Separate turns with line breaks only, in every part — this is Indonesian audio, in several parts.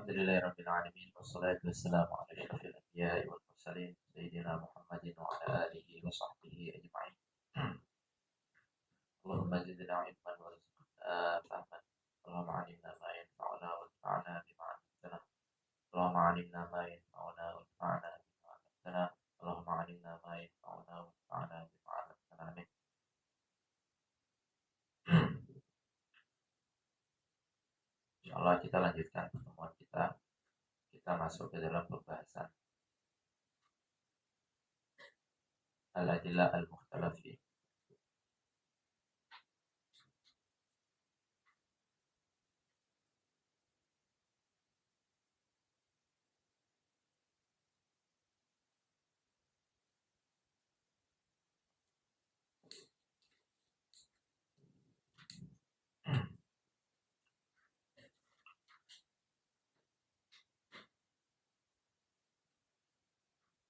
Alhamdulillahirabbil alamin wassalatu wassalamu ala asyrofil anbiya'i wal mursalin sayyidina Muhammadin wa ala alihi wa sahbihi ajma'in. Allahumma zidna ilman warzuqna fahman. Allahumma 'allimna ma yanfa'una wanfa'na bima 'allamtana. Allahumma 'allimna ma yanfa'una wanfa'na bima 'allamtana. Allahumma 'allimna ma yanfa'una wanfa'na bima 'allamtana. Amin. Insyaallah kita lanjutkan pertemuan kita. Kita masuk ke dalam pembahasan al-adillah al-mukhtalaf fi.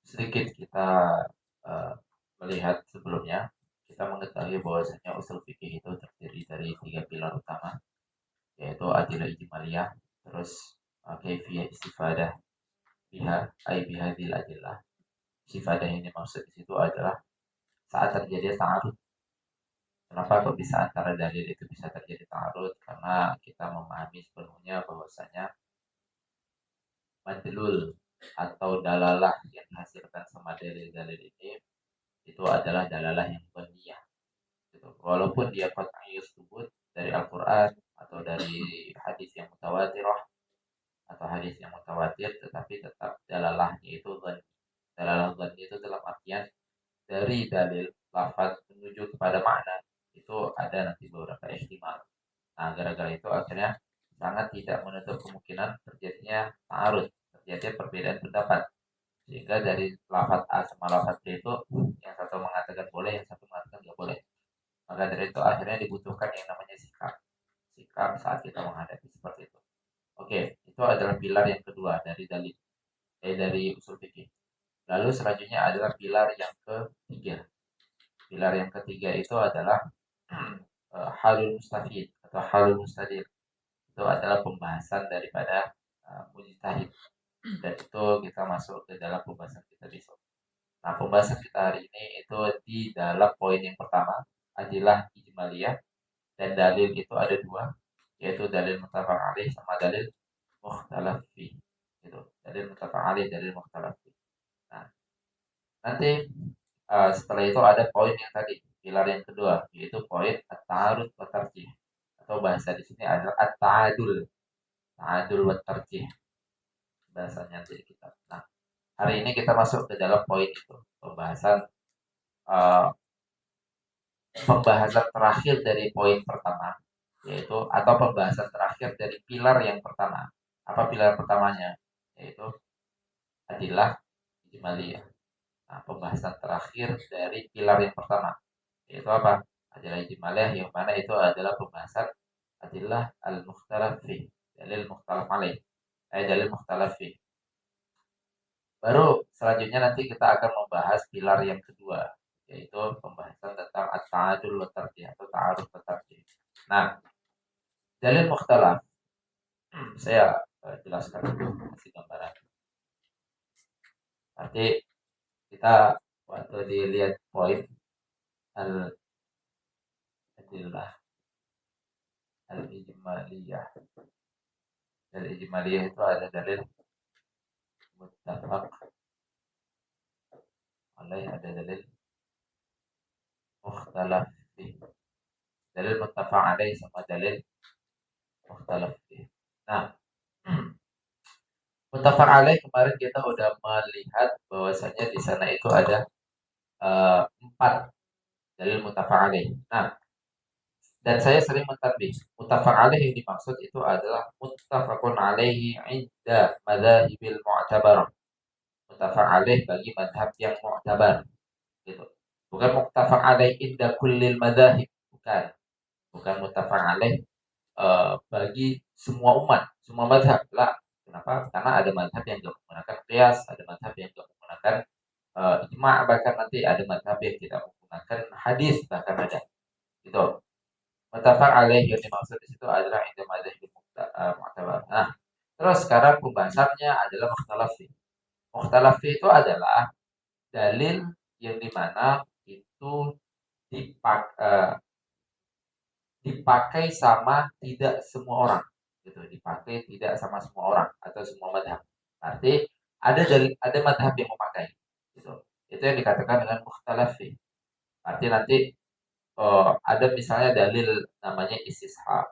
Sedikit kita melihat sebelumnya, kita mengetahui bahwasanya usul fikih itu terdiri dari 3 pilar utama, yaitu adilah ijmaliyah, terus kaifiyah istifadah biha ai bihadil adillah. Istifadah ini maksud di situ adalah saat terjadi ta'arud. Kenapa kok bisa antara dalil itu bisa terjadi ta'arud? Karena kita memahami sepenuhnya bahwasanya madlul atau dalalah yang dihasilkan sama dalil-dalil ini itu adalah dalalah yang dhaniyah gitu. Walaupun dia qat'i sebut dari Al-Qur'an atau dari hadis yang mutawatirah atau hadis yang mutawatir, tetapi tetap dalalahnya itu dhanni. Dalalah dhanni itu dalam artian dari dalil lafaz menuju kepada makna itu ada nanti beberapa ihtimal. Nah, gara-gara itu akhirnya sangat tidak menutup kemungkinan terjadinya ta'arud, terjadi perbedaan pendapat. Sehingga dari lafaz A sama lafaz B itu yang satu mengatakan boleh, yang satu mengatakan nggak boleh. Maka dari itu akhirnya dibutuhkan yang namanya sikap. Sikap saat kita menghadapi seperti itu. Oke, itu adalah pilar yang kedua dari dalil, dari usul fikih. Lalu selanjutnya adalah pilar yang ketiga. Pilar yang ketiga itu adalah halul mustafid atau halul mustadil. Itu adalah pembahasan daripada mujtahid. Dan itu kita masuk ke dalam pembahasan kita besok. Nah, pembahasan kita hari ini itu di dalam poin yang pertama, adilah ijmaliyah, dan dalil itu ada dua, yaitu dalil muttafaq alaih sama dalil mukhtalaf fi. Gitu. Dalil muttafaq alaih, dalil mukhtalaf fi. Nah, nanti setelah itu ada poin yang tadi, pilar yang kedua, yaitu poin at-ta'arud wa tarjih. Atau bahasa di sini adalah at-ta'adul. Ta'adul wa tarjih. Bahasanya dari kitab. Nah, hari ini kita masuk ke dalam poin itu, pembahasan terakhir dari poin pertama, yaitu atau pembahasan terakhir dari pilar yang pertama. Apa pilar pertamanya? Yaitu adilah ijmaliyah. Nah, pembahasan terakhir dari pilar yang pertama, yaitu apa? Adilah ijmaliyah, yang mana itu adalah pembahasan adilah al-mukhtalaf fi, dalil mukhtalaf alaih, dalil mukhtalaf fi. Baru selanjutnya nanti kita akan membahas pilar yang kedua, yaitu pembahasan tentang at-ta'adul wa tarjih atau ta'aruf wa tarjih. Nah, dalil mukhtalaf saya jelaskan dulu, kasih gambaran. Nanti kita waktu dilihat poin al-adillah al-ijmaliyah. Dalil ijmaliyah itu ada dalil muttafaq alaih, ada dalil mukhtalaf fi. Dalil muttafaq alaih sama dalil mukhtalaf fi. Nah, muttafaq alaih kemarin kita udah melihat bahwasanya di sana itu ada 4 dalil muttafaq alaih. Nah, dan saya sering mentanbih, muttafaq alaih yang dimaksud itu adalah muttafaqun alaihi inda madzahibil mu'tabarah. Muttafaq alaih bagi madhab yang mu'tabar, gitu. Bukan muttafaq alaih inda kullil madzahib, bukan. Bukan muttafaq alaih bagi semua umat, semua madhab. Lah, kenapa? Karena ada madhab yang tidak menggunakan qiyas, ada madhab yang tidak menggunakan ijma', bahkan nanti ada madhab yang tidak menggunakan hadis, bahkan ada. Gitu. Muttafaq alaih yang dimaksud di situ adalah inda madzhabil mu'tabar. Nah, Terus sekarang pembahasannya adalah mukhtalaf fi. Mukhtalaf fi itu adalah dalil yang dimana itu dipakai sama tidak semua orang, gitu. Dipakai tidak sama semua orang atau semua madhab. Arti ada madhab yang memakai, gitu. Itu yang dikatakan dengan mukhtalaf fi. Arti nanti ada misalnya dalil namanya istishab,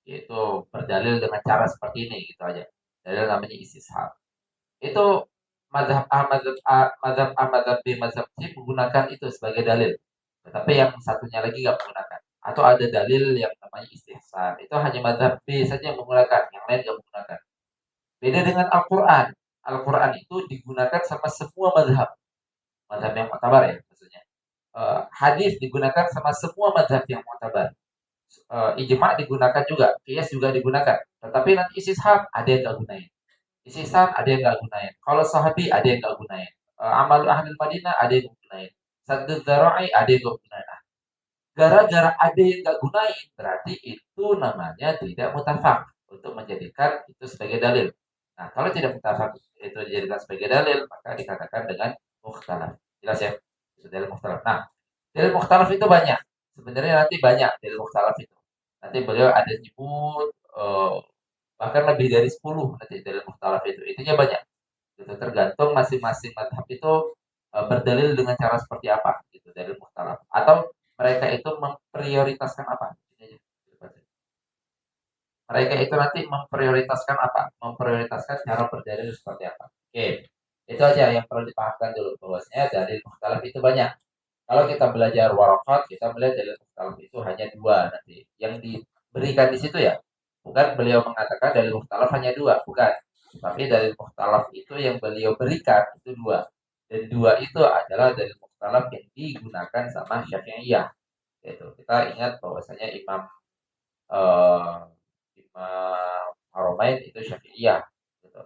yaitu berdalil dengan cara seperti ini, gitu aja. Dalil namanya istishab. Itu mazhab A, mazhab A, mazhab A, mazhab B, mazhab C menggunakan itu sebagai dalil. Tetapi yang satunya lagi nggak menggunakan. Atau ada dalil yang namanya istihsan. Itu hanya mazhab B saja yang menggunakan, yang lain nggak menggunakan. Beda dengan Al-Quran. Al-Quran itu digunakan sama semua mazhab. Mazhab yang mutabar ya maksudnya. Hadis digunakan sama semua mazhab yang mutabar. Ijma digunakan juga, qiyas juga digunakan. Tetapi nanti istishab ada yang nggak gunain. Istihsan ada yang nggak gunain. Kalau sahabi ada yang nggak gunain. Amal ahli Madinah ada yang nggak gunain. Sadud Zara'i ada yang nggak gunain. Nah, gara-gara ada yang nggak gunain, berarti itu namanya tidak mutafak untuk menjadikan itu sebagai dalil. Nah, kalau tidak mutafak itu dijadikan sebagai dalil, maka dikatakan dengan mukhtalaf. Jelas ya? Itu dalil mukhtalaf. Nah, dalil mukhtalaf itu banyak. Sebenarnya nanti banyak dalil mukhtalaf itu. Nanti beliau ada nyebut bahkan lebih dari 10 nanti dalil mukhtalaf itu. Intinya banyak. Gitu. Tergantung masing-masing madhab itu berdalil dengan cara seperti apa gitu dari mukhtalaf. Atau mereka itu memprioritaskan apa? Mereka itu nanti memprioritaskan apa? Memprioritaskan cara berdalil seperti apa? Oke, itu aja yang perlu dipahamkan dulu bahwasanya dalil mukhtalaf itu banyak. Kalau kita belajar warokat, kita melihat dalil mukhtalaf itu hanya dua nanti. Yang diberikan di situ ya, bukan beliau mengatakan dalil mukhtalaf hanya dua, bukan. Tapi dalil mukhtalaf itu yang beliau berikan itu dua. Dan dua itu adalah dalil mukhtalaf yang digunakan sama Syafi'iyah. Yaitu kita ingat bahwasanya eh, Imam Haromain itu Syafi'iyah. Gitu.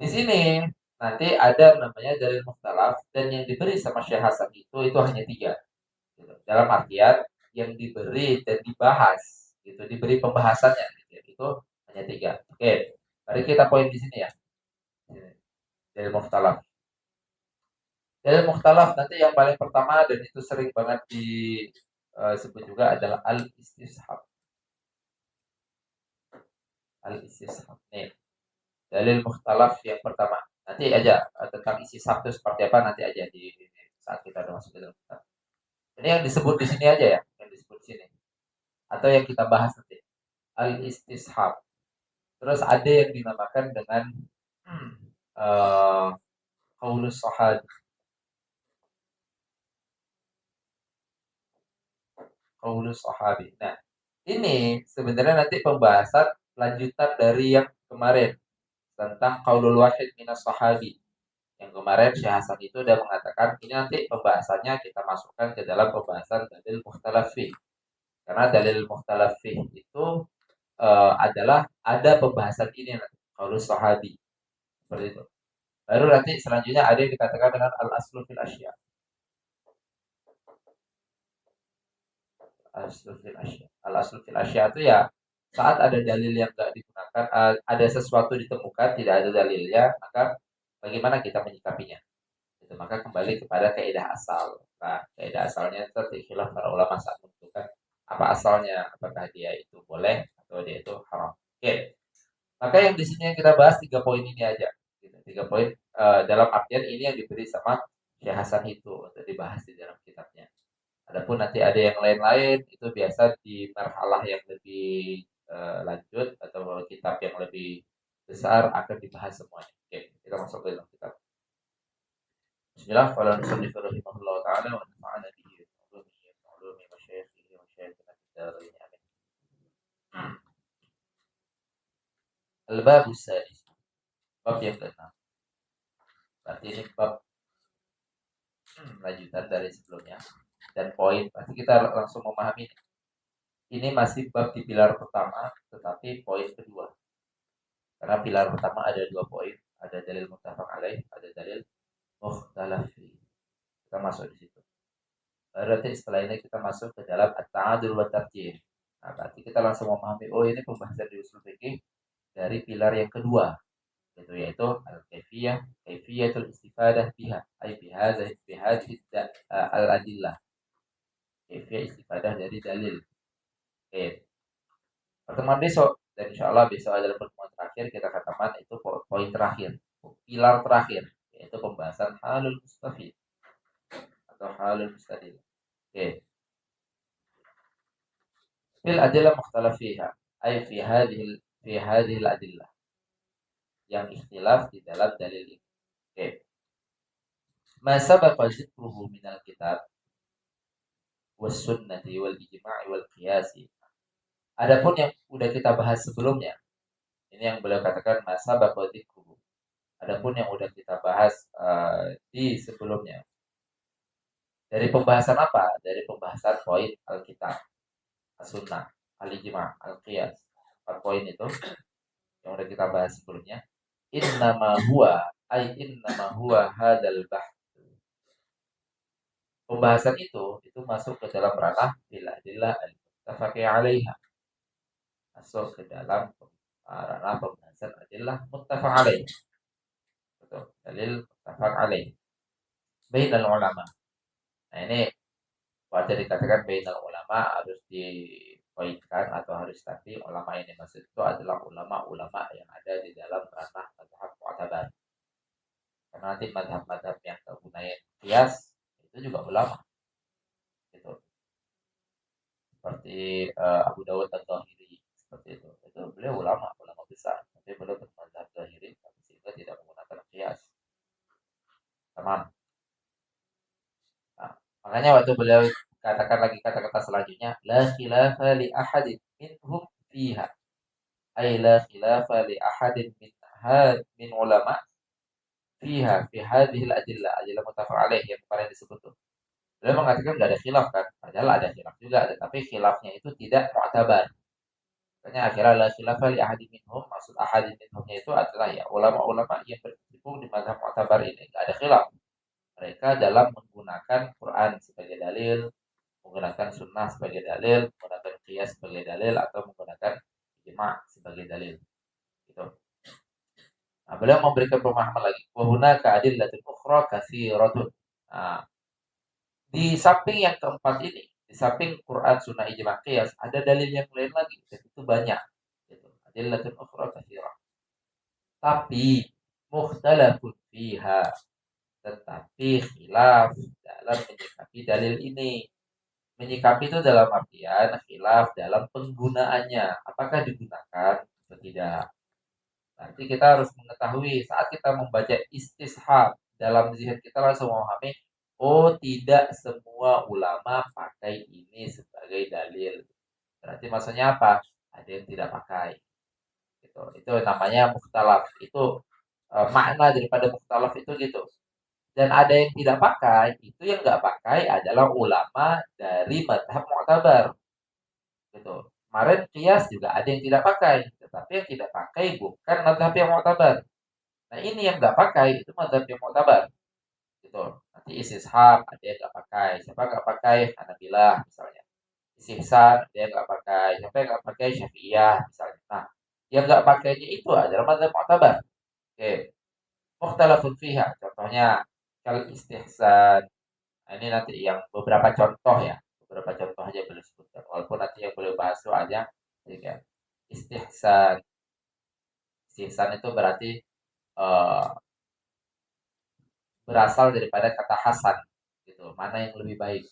Di sini nanti ada namanya dalil mukhtalaf dan yang diberi sama Syekh Hasan itu hanya tiga. Gitu. Dalam artian yang diberi dan dibahas, gitu, diberi pembahasannya, gitu, itu hanya tiga. Oke, mari kita poin di sini ya. Dalil mukhtalaf. Dalil mukhtalaf nanti yang paling pertama dan itu sering banget disebut juga adalah al-istishab. Al-istishab. Nih, dalil mukhtalaf yang pertama. Nanti aja tentang istishab itu seperti apa nanti aja di saat kita udah masuk ke dalam kitab. Ini yang disebut di sini aja ya, yang disebut di sini. Atau yang kita bahas nanti. Al-istishab. Terus ada yang dinamakan dengan uh, qaulus sahabi. Qaulus sahabi. Nah, ini sebenarnya nanti pembahasan lanjutan dari yang kemarin tentang qaulul wahid minas sahabi. Yang kemarin Syekh Hasan itu udah mengatakan ini nanti pembahasannya kita masukkan ke dalam pembahasan dalil mukhtalaf fi. Karena dalil mukhtalaf fi itu adalah ada pembahasan ini nanti qaulus sahabi. Seperti itu. Baru nanti selanjutnya ada yang dikatakan dengan al-aslu fil asya. Al-aslu fil asya. Al-aslu fil asya itu ya saat ada dalil yang tidak digunakan, ada sesuatu ditemukan tidak ada dalilnya, maka bagaimana kita menyikapinya? Itu maka kembali kepada kaidah asal. Nah, kaidah asalnya itu khilaf para ulama saat menentukan apa asalnya, apakah dia itu boleh atau dia itu haram. Oke. Maka yang di sini yang kita bahas tiga poin ini aja. Gitu. Tiga poin dalam artian ini yang diberi sama Syekh Hasan itu untuk dibahas di dalam kitabnya. Adapun nanti ada yang lain-lain itu biasa di marhalah yang lebih lanjut atau kitab yang lebih besar akan dibahas semuanya. Oke, kita masuk ke dalam kitab. Bismillah, qala musannif rahimahullah taala wa nafa'ana bihi wa ulumi masyayikhihi wa syayikhina fid dharain amin. Al-bab sadis. Bab yang ke-6. Berarti ini bab lanjutan dari sebelumnya dan poin pasti kita langsung memahami ini masih bab di pilar pertama tetapi poin kedua. Karena pilar pertama ada dua poin, ada dalil muttafaq alaih, ada dalil mukhtalaf fi. Kita masuk di situ. Berarti setelah ini kita masuk ke dalam at-ta'adul wa tarjih. Nah, berarti kita langsung memahami, oh ini pembahasan di usul fikih dari pilar yang kedua, gitu, yaitu al-kaifiyah, kaifiyatul istifadah biha, ay bihadhi al-adillah, kaifiyah istifadah dari dalil. Oke, pertemuan besok, dan insya Allah besok adalah pertemuan terakhir, kita katakan itu poin terakhir, pilar terakhir, yaitu pembahasan halul mustafid atau halul mustadil. Oke, fil adillah mukhtalaf fiha, ay fi hadhihi al-adillah, yang ikhtilaf di dalam dalil ini. Oke, ma sabaqa dzikruhu minal kitab was sunnati wal ijma'i wal qiyasi. Adapun yang udah kita bahas sebelumnya, ini yang beliau katakan ma sabaqa dzikruhu. Adapun yang udah kita bahas di sebelumnya. Dari pembahasan apa? Dari pembahasan poin Alkitab, As-Sunnah, Al-Ijma', Al-Qiyas. 4 poin itu yang udah kita bahas sebelumnya. Innama huwa hadal bah. Pembahasan itu masuk ke dalam ranah bila al-muttafaqi 'alaiha. Masuk ke dalam ranah pembahasan adillah muttafaq 'alaih. Betul, dalil muttafaq 'alaih. Bainal ulama. Nah, ini wajar dikatakan bainal ulama, harus dipoinkan atau harus tadi ulama ini maksud itu adalah ulama-ulama yang ada di dalam ranah mazhab mu'tabar. Karena nanti mazhab-mazhab yang menggunakan qiyas itu juga ulama. Gitu. Seperti Abu Dawud Al-Zahiri, seperti itu. Itu beliau ulama besar. Tapi beliau bermazhab Zahiri, sehingga tidak menggunakan qiyas. Tamam. Nah, makanya waktu beliau katakan lagi kata-kata selanjutnya, la khilafa li ahadin minhum fiha, ay la khilafa li ahadin min ulama fiha fi hadhihi al-adillah, adillah muttafaq alaih yang kemarin disebut tuh. Beliau mengatakan enggak ada khilaf kan, padahal ada khilaf juga, tetapi khilafnya itu tidak mu'tabar. Makanya akhirnya la khilafa li ahadin minhum, maksud ahadin minhumnya itu adalah ya ulama-ulama yang berkecimpung di mazhab mu'tabar ini, enggak ada khilaf. Mereka dalam menggunakan Quran sebagai dalil, menggunakan sunnah sebagai dalil, menggunakan qiyas sebagai dalil, atau menggunakan ijma' sebagai dalil. Gitu. Nah, beliau memberikan pemahaman lagi. Wa hunaka adillatul ukhra katsiratun. Nah, di samping yang keempat ini, di samping Quran, sunnah, ijma', qiyas, ada dalil yang lain lagi. Dan itu banyak. Gitu. Adillatul ukhra katsirat. Tapi mukhtalafun fiha, tetapi khilaf dalam menyikapi dalil ini. Menyikapi itu dalam artian khilaf dalam penggunaannya. Apakah digunakan atau tidak. Nanti kita harus mengetahui saat kita membaca istishab, dalam zihin kita langsung memahami, oh tidak semua ulama pakai ini sebagai dalil. Berarti maksudnya apa? Ada yang tidak pakai. Gitu. Itu namanya mukhtalaf. Itu makna daripada mukhtalaf itu gitu. Dan ada yang tidak pakai, itu yang nggak pakai adalah ulama dari mazhab mu'tabar. Gitu. Kemarin qiyas juga ada yang tidak pakai, tetapi yang tidak pakai bukan mazhab yang mu'tabar. Nah, ini yang nggak pakai itu mazhab yang mu'tabar. Gitu. Nanti istishab ada yang nggak pakai. Siapa nggak pakai? Hanabilah misalnya. Istihsan ada yang nggak pakai. Siapa yang nggak pakai? Syafi'iyah misalnya. Nah, yang nggak pakainya itu adalah mazhab mu'tabar. Oke. Mukhtalafun fiha. Contohnya kal istihsan. Nah, ini nanti yang beberapa contoh ya. Beberapa contoh aja boleh sebutkan. Walaupun nanti yang boleh bahas itu aja. Ya. Istihsan. Istihsan itu berarti uh, berasal daripada kata hasan. Gitu. Mana yang lebih baik.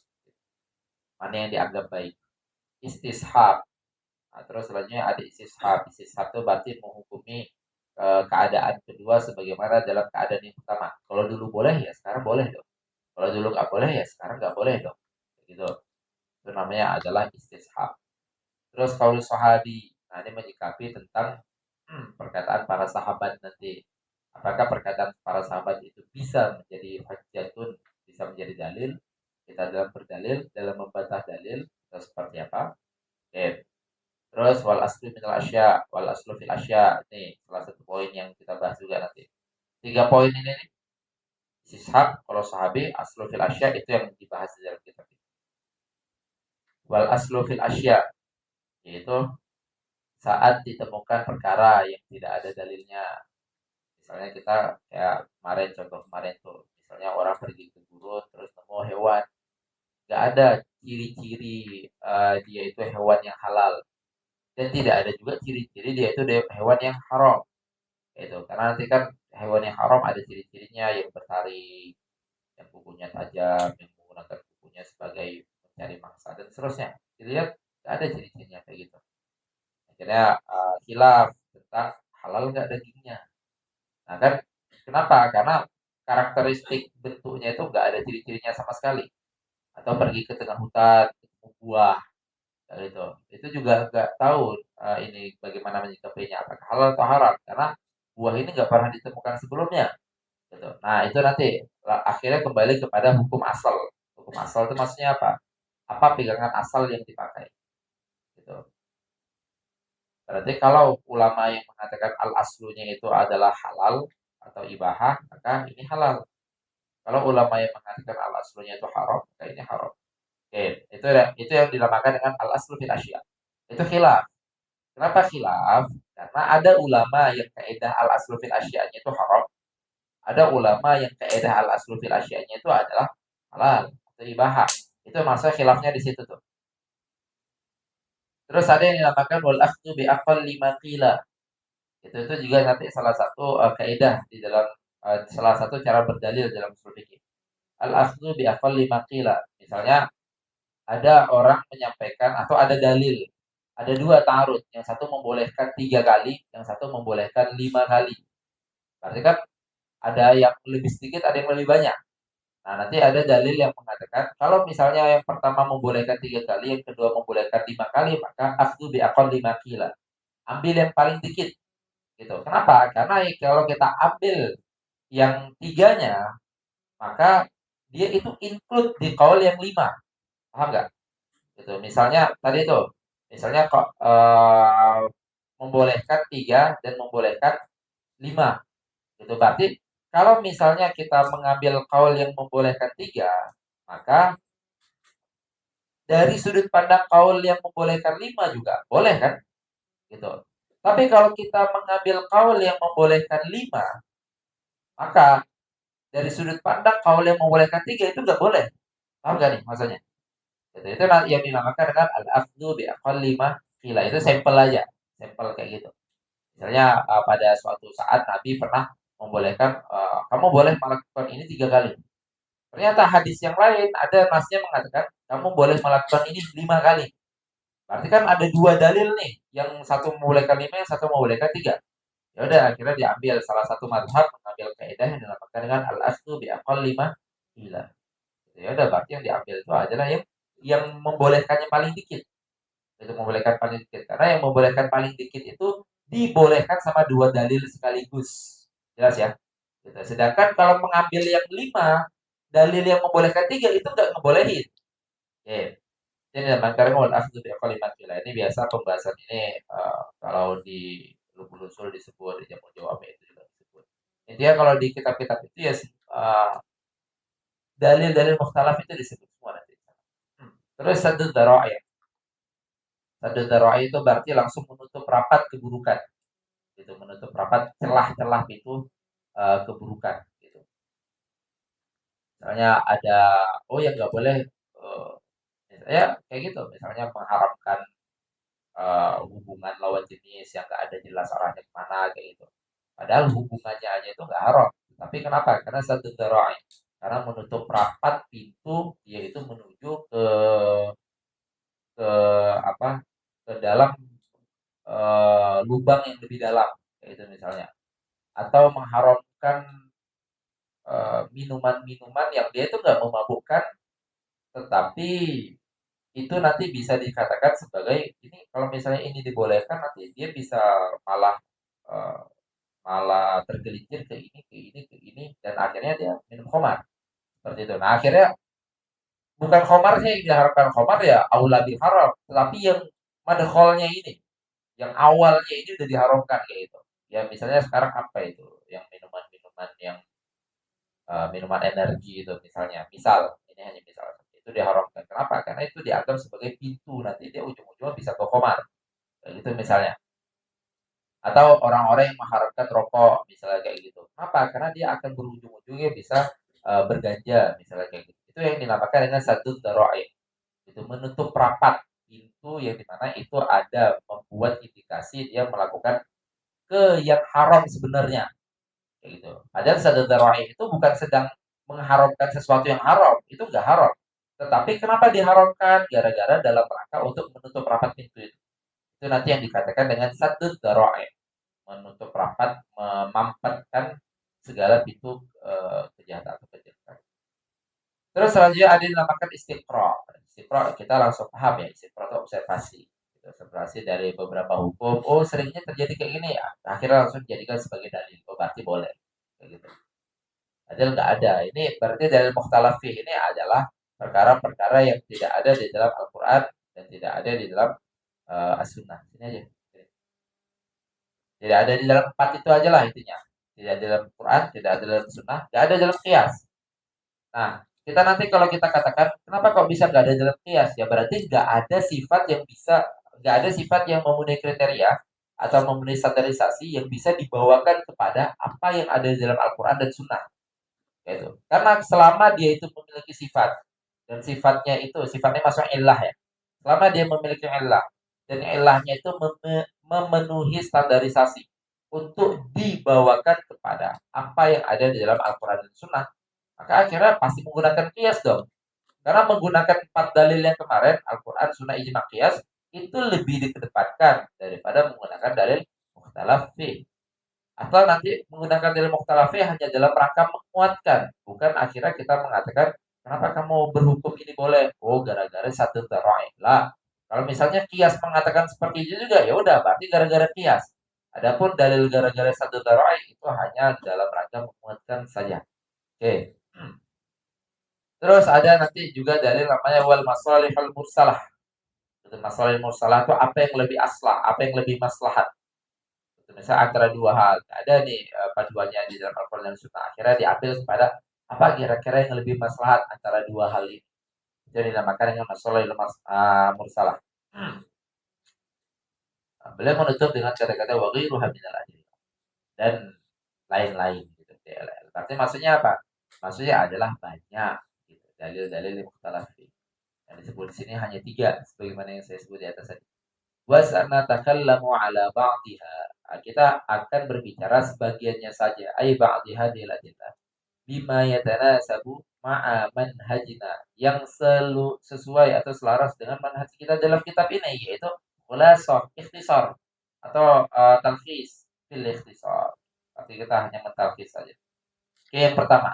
Mana yang dianggap baik. Istishab. Nah, terus selanjutnya ada istishab. Istishab itu berarti menghukumi keadaan kedua sebagaimana dalam keadaan yang pertama. Kalau dulu boleh ya sekarang boleh dong. Kalau dulu nggak boleh ya sekarang nggak boleh dong. Gitu. Itu namanya adalah istishab. Terus kalau sahabi, nah ini menyikapi tentang perkataan para sahabat nanti. Apakah perkataan para sahabat itu bisa menjadi hujjatun, bisa menjadi dalil? Kita dalam berdalil, dalam membantah dalil, atau seperti apa? Oke. Terus wal aslu minal asya, wal aslu fil asya. Ini salah satu poin yang kita bahas juga nanti. 3 poin ini nih. Sishab, kalau sahabi, aslu fil asya itu yang dibahas di dalam kitab ini. Wal aslu fil asya, yaitu saat ditemukan perkara yang tidak ada dalilnya. Misalnya kita kayak contoh kemarin tuh, misalnya orang pergi ke gurun terus nemu hewan, nggak ada ciri-ciri dia itu hewan yang halal, dan tidak ada juga ciri-ciri dia itu hewan yang haram. Itu karena nanti kan hewan yang haram ada ciri-cirinya, yang bertaring, yang kukunya tajam, yang menggunakan kukunya sebagai mencari mangsa dan seterusnya. Dilihat nggak ada ciri-cirinya kayak gitu. Akhirnya khilaf tentang halal nggak dagingnya. Nah kan kenapa? Karena karakteristik bentuknya itu nggak ada ciri-cirinya sama sekali. Atau pergi ke tengah hutan, ketemu buah, kayak gitu. Itu juga nggak tahu ini bagaimana menyikapinya, apakah halal atau haram. Karena buah ini nggak pernah ditemukan sebelumnya. Gitu. Nah itu nanti akhirnya kembali kepada hukum asal. Hukum asal itu maksudnya apa? Apa pegangan asal yang dipakai? Gitu. Berarti kalau ulama yang mengatakan al aslunya itu adalah halal atau ibahah, maka ini halal. Kalau ulama yang mengatakan al aslunya itu haram, maka ini haram. Oke, itu yang dinamakan dengan al aslu fil asya. Itu khilaf. Kenapa khilaf? Karena ada ulama yang kaidah al aslu fil asyanya itu haram, ada ulama yang kaidah al aslu fil asyanya itu adalah halal atau ibahah. Itu maksudnya khilafnya di situ tuh. Terus ada yang dinamakan wal akhdhu bi aqalli ma qila. Itu juga nanti salah satu kaidah di dalam salah satu cara berdalil dalam usul fikih. Al akhdhu bi aqalli ma qila. Misalnya ada orang menyampaikan atau ada dalil, ada dua ta'arud, yang satu membolehkan 3 kali, yang satu membolehkan 5 kali. Berarti kan ada yang lebih sedikit, ada yang lebih banyak. Nah, nanti ada dalil yang mengatakan kalau misalnya yang pertama membolehkan 3 kali, yang kedua membolehkan 5 kali, maka akhdhu bi aqall 5 kila. Ambil yang paling dikit, gitu. Kenapa? Karena kalau kita ambil yang tiganya, maka dia itu include di kaul yang 5. Paham nggak? Gitu. Misalnya tadi itu, misalnya kok membolehkan 3 dan membolehkan 5. Itu berarti kalau misalnya kita mengambil kaul yang membolehkan 3, maka dari sudut pandang kaul yang membolehkan 5 juga boleh kan? Gitu. Tapi kalau kita mengambil kaul yang membolehkan 5, maka dari sudut pandang kaul yang membolehkan 3 itu nggak boleh. Paham nggak nih maksudnya? Gitu. Itu yang dinamakan dengan al-afdu bi aqall 5 kila. Itu sampel aja. Sampel kayak gitu. Misalnya pada suatu saat Nabi pernah membolehkan kamu boleh melakukan ini 3 kali. Ternyata hadis yang lain ada nasnya mengatakan kamu boleh melakukan ini 5 kali. Berarti kan ada dua dalil nih, yang satu membolehkan 5, yang satu membolehkan 3. Ya udah, akhirnya diambil salah satu madhab mengambil kaidah yang dinamakan dengan al aslu bi aqall 5 kila. Ya udah, berarti yang diambil itu adalah yang membolehkannya paling dikit. Itu membolehkan paling dikit. Karena yang membolehkan paling dikit itu dibolehkan sama dua dalil sekaligus. Jelas ya? Gitu. Sedangkan kalau mengambil yang 5, dalil yang membolehkan 3 itu nggak ngebolehin. Oke. Ini namanya wal akhdhu bi kalimat kila. Ini biasa pembahasan ini kalau di ulumul usul disebut, di jamu jawab itu juga disebut. Intinya kalau di kitab-kitab itu ya dalil-dalil mukhtalaf itu disebut semua nanti. Terus sadud darai. Sadud darai itu berarti langsung menutup rapat keburukan. Gitu, menutup rapat celah-celah itu keburukan gitu. Misalnya ada yang nggak boleh ya kayak gitu, misalnya mengharamkan hubungan lawan jenis yang nggak ada jelas arahnya kemana kayak gitu. Padahal hubungannya aja itu nggak haram. Tapi kenapa? Karena satu terai. Karena menutup rapat pintu dia itu menuju ke apa? Ke dalam lubang yang lebih dalam kayak itu misalnya. Atau mengharamkan minuman-minuman yang dia itu nggak memabukkan, tetapi itu nanti bisa dikatakan sebagai ini, kalau misalnya ini dibolehkan nanti dia bisa malah eh, malah tergelincir ke ini, ke ini, ke ini, dan akhirnya dia minum khamar. Seperti itu. Nah, akhirnya bukan khamarnya yang diharapkan, khamar ya aula bil haram, tetapi yang madkholnya ini, yang awalnya ini udah diharamkan kayak itu. Ya misalnya sekarang apa itu, yang minuman-minuman yang minuman energi itu misalnya, misal ini hanya misal itu diharamkan. Kenapa? Karena itu dianggap sebagai pintu nanti dia ujung-ujungnya bisa ke khamar. Kayak gitu misalnya. Atau orang-orang yang mengharapkan rokok misalnya kayak gitu. Kenapa? Karena dia akan berujung-ujungnya bisa berganja misalnya kayak gitu. Itu yang dinamakan dengan satu dzara'i. Itu menutup rapat pintu yang dimana itu ada membuat indikasi dia melakukan yang haram sebenarnya kayak gitu. Padahal satu dzara'i itu bukan sedang mengharamkan sesuatu yang haram, itu enggak haram. Tetapi kenapa diharamkan? Gara-gara dalam rangka untuk menutup rapat pintu itu. Itu nanti yang dikatakan dengan satu dzara'i, menutup rapat, memampatkan segala pintu kejahatan atau kejahatan. Terus selanjutnya ada yang dinamakan istiqra. Istiqra kita langsung paham ya, istiqra itu observasi. Observasi dari beberapa hukum. Oh, seringnya terjadi kayak gini ya. Akhirnya langsung dijadikan sebagai dalil. Oh, berarti boleh. Kayak gitu. Padahal nggak ada. Ini berarti dalil mukhtalaf fih ini adalah perkara-perkara yang tidak ada di dalam Al-Quran dan tidak ada di dalam As-Sunnah. Ini aja. Tidak ada di dalam empat itu aja lah intinya. Tidak ada dalam Quran, tidak ada dalam Sunnah, tidak ada dalam qiyas. Nah, kita nanti kalau kita katakan, kenapa kok bisa nggak ada dalam qiyas? Ya berarti nggak ada sifat yang bisa, nggak ada sifat yang memenuhi kriteria atau memenuhi standarisasi yang bisa dibawakan kepada apa yang ada di dalam Al-Quran dan Sunnah. Gitu. Karena selama dia itu memiliki sifat, dan sifatnya itu, sifatnya masuk ilah ya. Selama dia memiliki ilah, dan ilahnya itu memenuhi standarisasi untuk dibawakan kepada apa yang ada di dalam Al-Quran dan Sunnah, maka akhirnya pasti menggunakan kias dong. Karena menggunakan empat dalil yang kemarin, Al-Quran, Sunnah, Ijma, Qiyas, itu lebih dikedepankan daripada menggunakan dalil mukhtalaf fi. Atau nanti menggunakan dalil mukhtalaf fi hanya dalam rangka menguatkan. Bukan akhirnya kita mengatakan, kenapa kamu berhukum ini boleh? Oh, gara-gara satu dzara'i. Lah, kalau misalnya Qiyas mengatakan seperti itu juga, ya udah, berarti gara-gara Qiyas. Adapun dalil gara-gara satu dzara'i itu hanya dalam rangka menguatkan saja. Oke. Terus ada nanti juga dalil namanya wal masalihul mursalah. Itu masalihul mursalah itu apa yang lebih aslah, apa yang lebih maslahat. Itu misalnya antara dua hal. Ada nih paduannya di dalam Al-Quran dan Sunnah. Akhirnya diambil kepada apa kira-kira yang lebih maslahat antara dua hal ini. Jadi dinamakan dengan masalihul mursalah. Nah, beliau menutup dengan kata-kata wa ghairuha minal adillah dan lain-lain gitu. Berarti maksudnya apa? Maksudnya adalah banyak gitu. Dalil-dalil yang mukhtalaf. Yang disebut di sini hanya tiga, sebagaimana yang saya sebut di atas tadi. Wasanatakallamu ala ba'diha. Kita akan berbicara sebagiannya saja. Ay ba'diha diladillah. Bima yatanasabu ma'a manhajina. Yang sesuai atau selaras dengan manhaj kita dalam kitab ini. Yaitu khulasah, ikhtisar. Atau talkhis. Fil ikhtisar. Tapi kita hanya mentalkhis saja. Oke, yang pertama.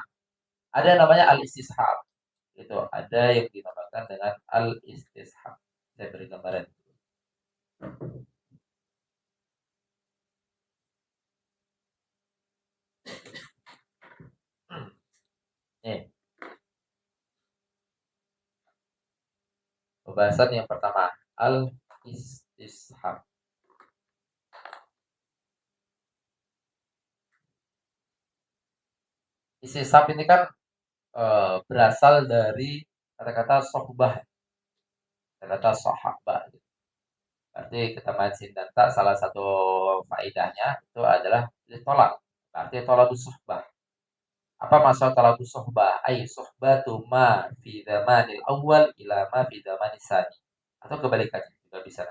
Ada namanya al-istishab. Itu ada yang dinamakan dengan al-istishab. Saya beri gambaran. Nih, pembahasan yang pertama, al-istishab. Istishab ini kan berasal dari kata-kata sohbah, kata-kata sahabah. Berarti kita mancing dan tak salah satu faedahnya itu adalah ditolak. Berarti tolak sohbah. Apa maksud tolak sohbah? Ay sohbatu ma fi zamanil awal ila ma fi zamanil sani. Atau kebalikannya juga bisa.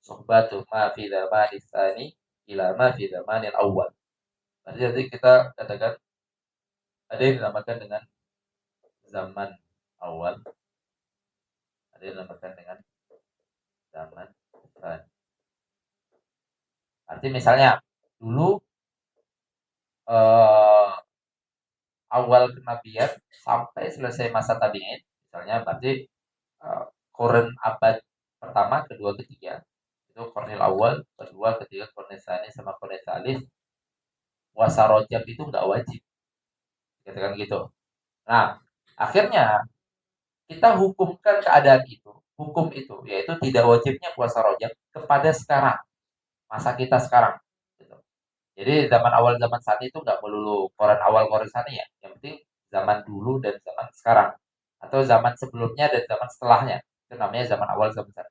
Sohbatu ma fi zamanil sani ila ma fi zamanil awal. Berarti nanti kita katakan ada yang dinamakan dengan zaman awal, ada yang dinamakan dengan zaman depan. Arti misalnya dulu eh, awal kenabian sampai selesai masa tabi'in, misalnya berarti kurun abad pertama, kedua, ketiga itu kornil awal, kedua, ketiga, kornil sani sama kornil salis. Puasa rojab itu nggak wajib, katakan gitu. Nah, akhirnya kita hukumkan keadaan itu, hukum itu, yaitu tidak wajibnya puasa rojab kepada sekarang, masa kita sekarang. Gitu. Jadi zaman awal zaman saat itu nggak melulu koran awal koran sani ya, yang penting zaman dulu dan zaman sekarang, atau zaman sebelumnya dan zaman setelahnya, itu namanya zaman awal zaman saat.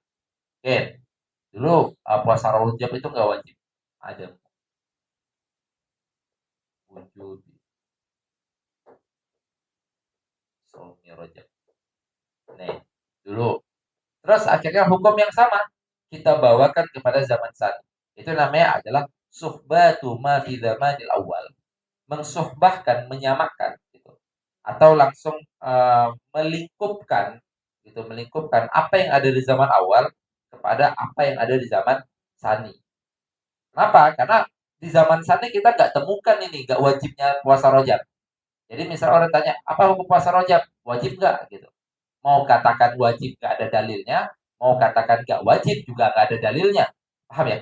Oke, dulu puasa rojab itu nggak wajib. Adam wujud Somi Rojab. Nih, dulu. Terus akhirnya hukum yang sama kita bawakan kepada zaman saat. Itu namanya adalah suhbatu ma fi zamanil awal. Mensuhbahkan, menyamakan gitu. Atau langsung melingkupkan gitu, melingkupkan apa yang ada di zaman awal kepada apa yang ada di zaman sani. Kenapa? Karena di zaman sani kita nggak temukan ini, nggak wajibnya puasa Rajab. Jadi misal orang tanya, apa hukum puasa Rajab? Wajib nggak? Gitu. Mau katakan wajib nggak ada dalilnya, mau katakan nggak wajib juga nggak ada dalilnya. Paham ya?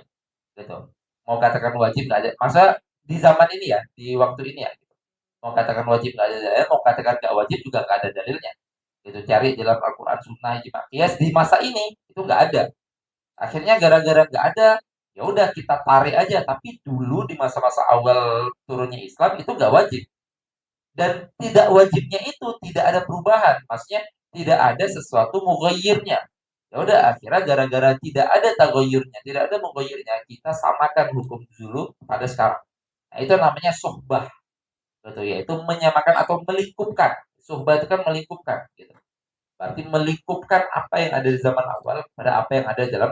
Gitu. Mau katakan wajib nggak ada. Masa di zaman ini ya, di waktu ini ya. Gitu. Mau katakan wajib nggak ada dalilnya, mau katakan nggak wajib juga nggak ada dalilnya. Gitu. Cari dalam Al-Quran, Sunnah, Ijma. Qiyas di masa ini itu nggak ada. Akhirnya gara-gara nggak ada, ya udah kita tarik aja. Tapi dulu di masa-masa awal turunnya Islam itu nggak wajib. Dan tidak wajibnya itu tidak ada perubahan. Maksudnya tidak ada sesuatu mughayyirnya. Ya udah akhirnya gara-gara tidak ada tagoyurnya, tidak ada mughayyirnya, kita samakan hukum dulu pada sekarang. Nah, itu namanya suhbah. Gitu, yaitu menyamakan atau melingkupkan. Suhbah itu kan melingkupkan gitu. Berarti melingkupkan apa yang ada di zaman awal pada apa yang ada dalam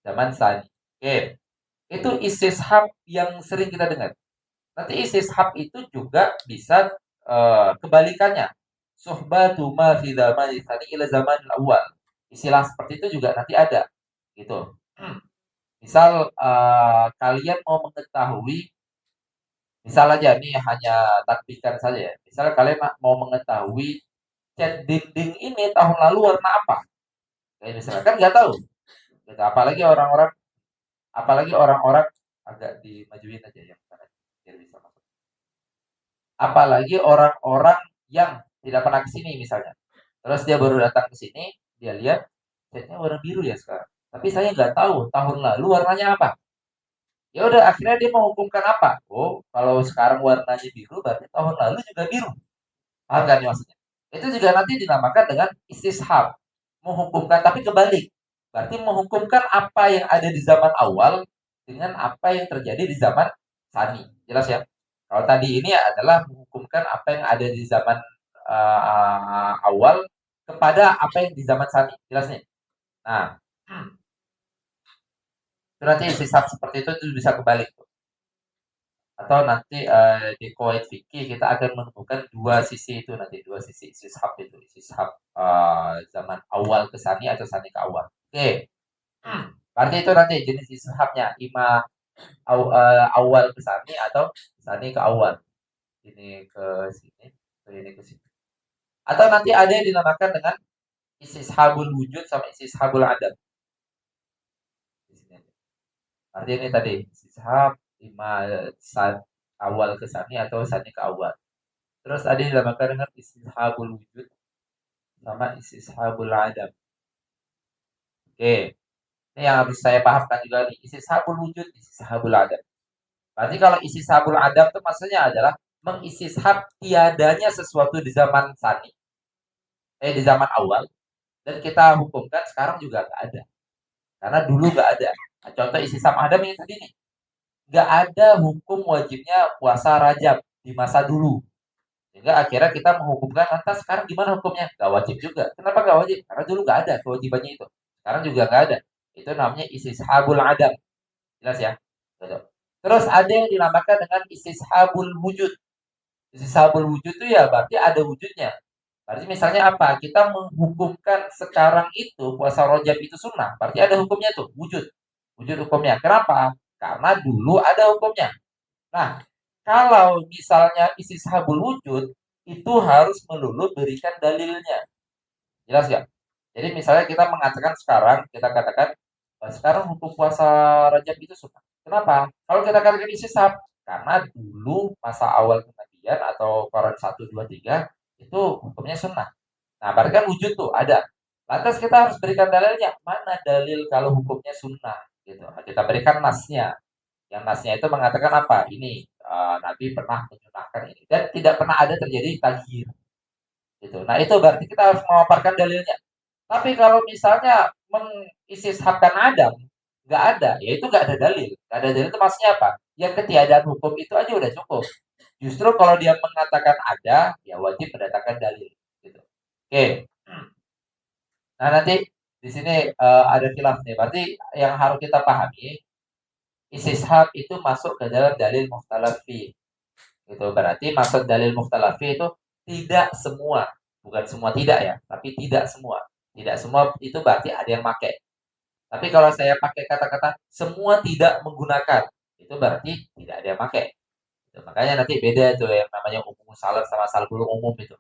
zaman sani. Oke. Itu istishab yang sering kita dengar. Nanti istishab itu juga bisa kebalikannya. Suhbatu ma fi zaman tsani ila zaman awal. Istilah seperti itu juga nanti ada. Gitu. Misal kalian mau mengetahui, misal aja nih hanya takbikan saja ya. Misal kalian mau mengetahui cat dinding ini tahun lalu warna apa? Kayak misalnya kan nggak tahu. Gitu. Apalagi orang-orang agak dimajuin aja yang sana biar bisa masuk. Apalagi orang-orang yang tidak pernah ke sini misalnya. Terus dia baru datang ke sini, dia lihat catnya warna biru ya sekarang. Tapi saya nggak tahu tahun lalu warnanya apa. Ya udah akhirnya dia menghukumkan apa? Oh, kalau sekarang warnanya biru berarti tahun lalu juga biru. Paham kan maksudnya? Itu juga nanti dinamakan dengan istishab. Menghukumkan tapi kebalik. Berarti menghukumkan apa yang ada di zaman awal dengan apa yang terjadi di zaman sani. Jelas ya? Kalau tadi ini adalah menghukumkan apa yang ada di zaman awal kepada apa yang di zaman sani. Jelas nih? Nah, itu nanti istishab seperti itu bisa kebalik. Atau nanti di Kuwait fikih kita akan menemukan dua sisi itu nanti, dua sisi istishab itu, istishab zaman awal ke sani atau sani ke awal. Oke. Berarti itu nanti jenis istishabnya awal ke sani atau sani ke awal. Ini ke sini, ke ini ke sini. Atau nanti ada yang dinamakan dengan istishabul wujud sama istishabul adam. Artinya ini tadi istishab lima awal ke sani atau sani ke awal. Terus ada yang dinamakan dengan istishabul wujud sama istishabul adam. Oke, ini yang harus saya pahamkan juga nih. Istishabul wujud, istishabul adam. Berarti kalau istishabul adam itu maksudnya adalah mengistishab tiadanya sesuatu di zaman sani, di zaman awal, dan kita hukumkan sekarang juga nggak ada. Karena dulu nggak ada. Nah, contoh istishab adam yang tadi nih. Nggak ada hukum wajibnya puasa Rajab di masa dulu. Sehingga akhirnya kita menghukumkan, lantas sekarang gimana hukumnya? Gak wajib juga. Kenapa gak wajib? Karena dulu gak ada kewajibannya itu. Sekarang juga gak ada. Itu namanya istishabul adam. Jelas ya? Terus ada yang dinamakan dengan istishabul wujud. Istishabul wujud itu ya berarti ada wujudnya. Berarti misalnya apa? Kita menghukumkan sekarang itu puasa Rajab itu sunnah. Berarti ada hukumnya tuh, wujud. Wujud hukumnya. Kenapa? Karena dulu ada hukumnya. Nah, kalau misalnya istishabul wujud, itu harus melulu berikan dalilnya. Jelas ya? Jadi misalnya kita mengatakan sekarang, kita katakan sekarang hukum puasa Rajab itu sunnah. Kenapa? Kalau kita katakan istishab, karena dulu masa awal kenabian atau Quran 1, 2, 3 itu hukumnya sunnah. Nah, berarti kan wujud tuh ada. Lantas kita harus berikan dalilnya. Mana dalil kalau hukumnya sunnah? Gitu. Kita berikan nasnya. Yang nasnya itu mengatakan apa? Ini Nabi pernah menyunahkan ini dan tidak pernah ada terjadi taghir. Gitu. Nah itu berarti kita harus memaparkan dalilnya. Tapi kalau misalnya mengistishabkan Adam, nggak ada, ya itu nggak ada dalil. Nggak ada dalil itu maksudnya apa? Ya ketiadaan hukum itu aja udah cukup. Justru kalau dia mengatakan ada, ya wajib mendatangkan dalil. Gitu. Oke. Nah nanti di sini ada khilaf nih. Berarti yang harus kita pahami, istishab itu masuk ke dalam dalil mukhtalaf fi. Gitu. Berarti maksud dalil mukhtalaf fi itu tidak semua, bukan semua tidak ya, tapi tidak semua. Tidak semua itu berarti ada yang pakai. Tapi kalau saya pakai kata-kata semua tidak menggunakan, itu berarti tidak ada yang pakai. Gitu. Makanya nanti beda itu yang namanya umum salah sama salbul umum itu.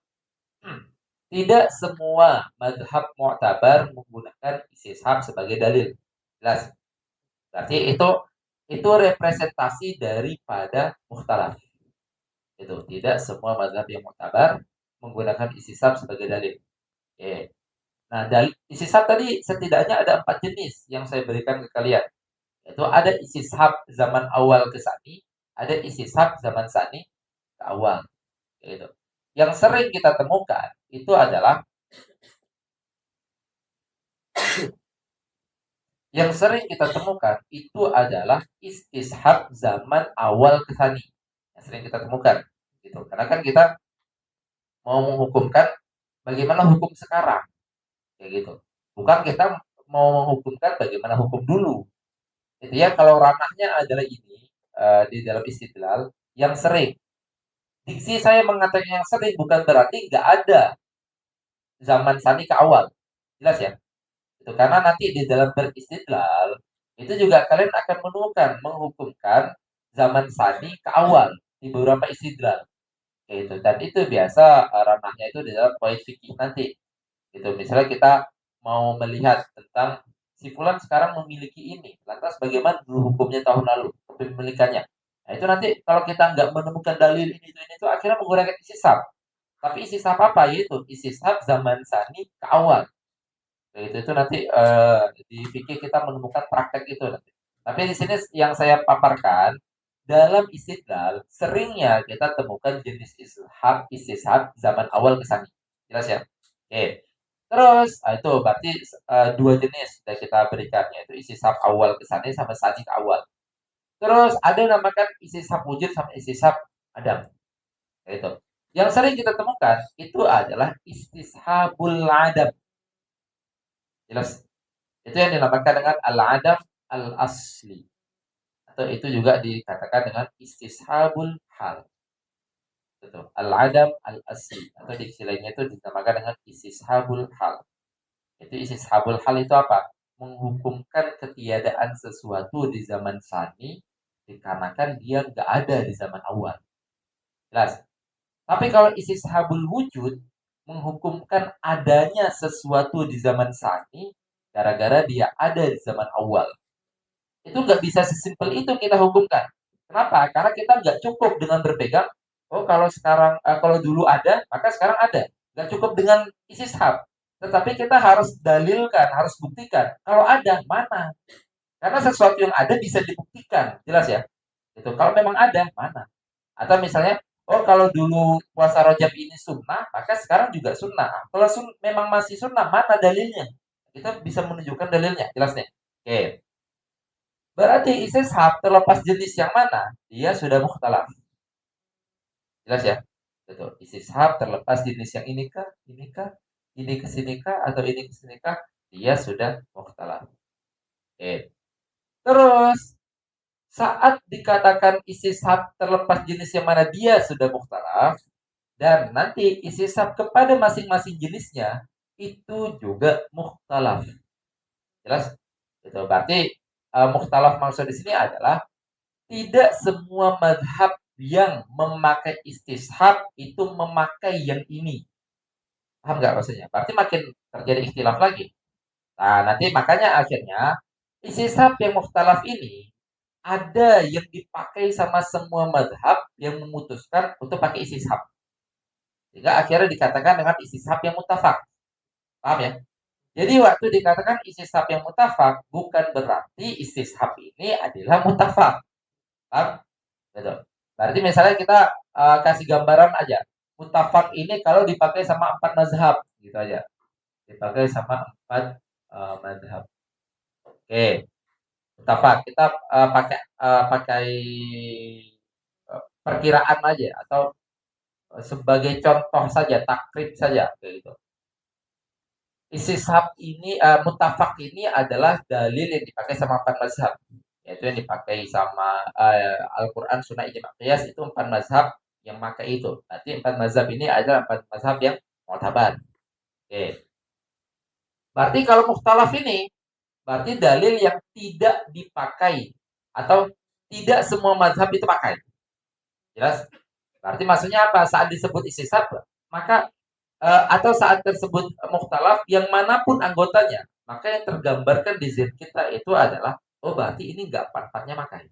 Tidak semua madhab mu'tabar menggunakan istishab sebagai dalil. Jelas. Berarti itu representasi daripada mukhtalaf. Itu tidak semua madhab yang mu'tabar menggunakan istishab sebagai dalil. Oke. Nah, dalil istishab tadi setidaknya ada 4 jenis yang saya berikan ke kalian. Itu ada istishab zaman awal ke sani, ada istishab zaman sani ke awal. Gitu. Yang sering kita temukan itu adalah istishab zaman awal ke sani. Yang sering kita temukan gitu. Karena kan kita mau menghukumkan bagaimana hukum sekarang kayak gitu. Bukan kita mau menghukumkan bagaimana hukum dulu. Itu ya kalau ranahnya adalah ini di dalam istidlal yang sering. Diksi saya mengatakan yang sering bukan berarti nggak ada zaman sani ke awal. Jelas ya? Itu karena nanti di dalam beristidlal itu juga kalian akan menemukan menghukumkan zaman sani ke awal di beberapa istidlal. Itu dan itu biasa ranahnya itu di dalam poin fikih nanti. Itu misalnya kita mau melihat tentang si fulan sekarang memiliki ini, lantas bagaimana dulu hukumnya tahun lalu kepemilikannya. Nah itu nanti kalau kita nggak menemukan dalil ini itu akhirnya menggunakan istisab. Tapi istisab apa? Yaitu istisab zaman sani ke awal. Nah, itu nanti di fikih kita menemukan praktek itu nanti. Tapi di sini yang saya paparkan dalam istidlal seringnya kita temukan jenis istishab zaman awal ke sani. Jelas ya? Oke. Terus itu berarti 2 jenis yang kita berikan yaitu istishab awal ke sani sama sani ke awal. Terus ada yang namakan istishab wujud sama istishab adam. Itu. Yang sering kita temukan itu adalah istishabul adam. Jelas. Itu yang dinamakan dengan al-adam al-asli. Atau itu juga dikatakan dengan istishabul hal. Betul. Al-adam al-asli. Atau di lainnya itu dinamakan dengan istishabul hal. Itu istishabul hal itu apa? Menghukumkan ketiadaan sesuatu di zaman sani dikarenakan dia nggak ada di zaman awal. Jelas. Tapi kalau istishabul wujud menghukumkan adanya sesuatu di zaman sani gara-gara dia ada di zaman awal. Itu nggak bisa sesimpel itu kita hukumkan. Kenapa? Karena kita nggak cukup dengan berpegang, oh kalau sekarang, kalau dulu ada, maka sekarang ada. Nggak cukup dengan istishab. Tetapi kita harus dalilkan, harus buktikan. Kalau ada, mana? Karena sesuatu yang ada bisa dibuktikan. Jelas ya? Itu kalau memang ada, mana? Atau misalnya, oh kalau dulu puasa Rajab ini sunnah, maka sekarang juga sunnah. Kalau memang masih sunnah, mana dalilnya? Kita bisa menunjukkan dalilnya. Jelas nih? Oke. Berarti istishab terlepas jenis yang mana, dia sudah mukhtalaf. Jelas ya? Betul. Istishab terlepas jenis yang inikah, ini ke sinikah, atau ini ke sinikah, dia sudah mukhtalaf. Oke. Terus, saat dikatakan istishab terlepas jenis yang mana dia sudah mukhtalaf, dan nanti istishab kepada masing-masing jenisnya, itu juga mukhtalaf. Jelas? Itu berarti mukhtalaf maksud di sini adalah tidak semua madhab yang memakai istishab itu memakai yang ini. Paham nggak maksudnya? Berarti makin terjadi ikhtilaf lagi. Nah, nanti makanya akhirnya istishab yang mukhtalaf ini ada yang dipakai sama semua madhab yang memutuskan untuk pakai istishab. Sehingga akhirnya dikatakan dengan istishab yang mutafak. Paham ya? Jadi waktu dikatakan istishab yang mutafak bukan berarti istishab ini adalah mutafak. Paham? Gitu. Berarti misalnya kita kasih gambaran aja. Mutafak ini kalau dipakai sama 4 mazhab, gitu aja. Dipakai sama 4 mazhab. Oke. Apa kita pakai pakai perkiraan aja atau sebagai contoh saja, takrib saja kayak gitu. Istishab ini mutafak ini adalah dalil yang dipakai sama empat mazhab, yaitu yang dipakai sama Al-Quran, Sunnah, Ijma' Qiyas, itu empat mazhab yang pakai itu. Berarti empat mazhab ini adalah empat mazhab yang mu'tabar. Oke. Berarti kalau mukhtalaf ini berarti dalil yang tidak dipakai atau tidak semua mazhab itu pakai. Jelas? Berarti maksudnya apa? Saat disebut istishab, maka atau saat tersebut mukhtalaf yang manapun anggotanya, maka yang tergambarkan di zihn kita itu adalah oh berarti ini enggak empat-empatnya pakai.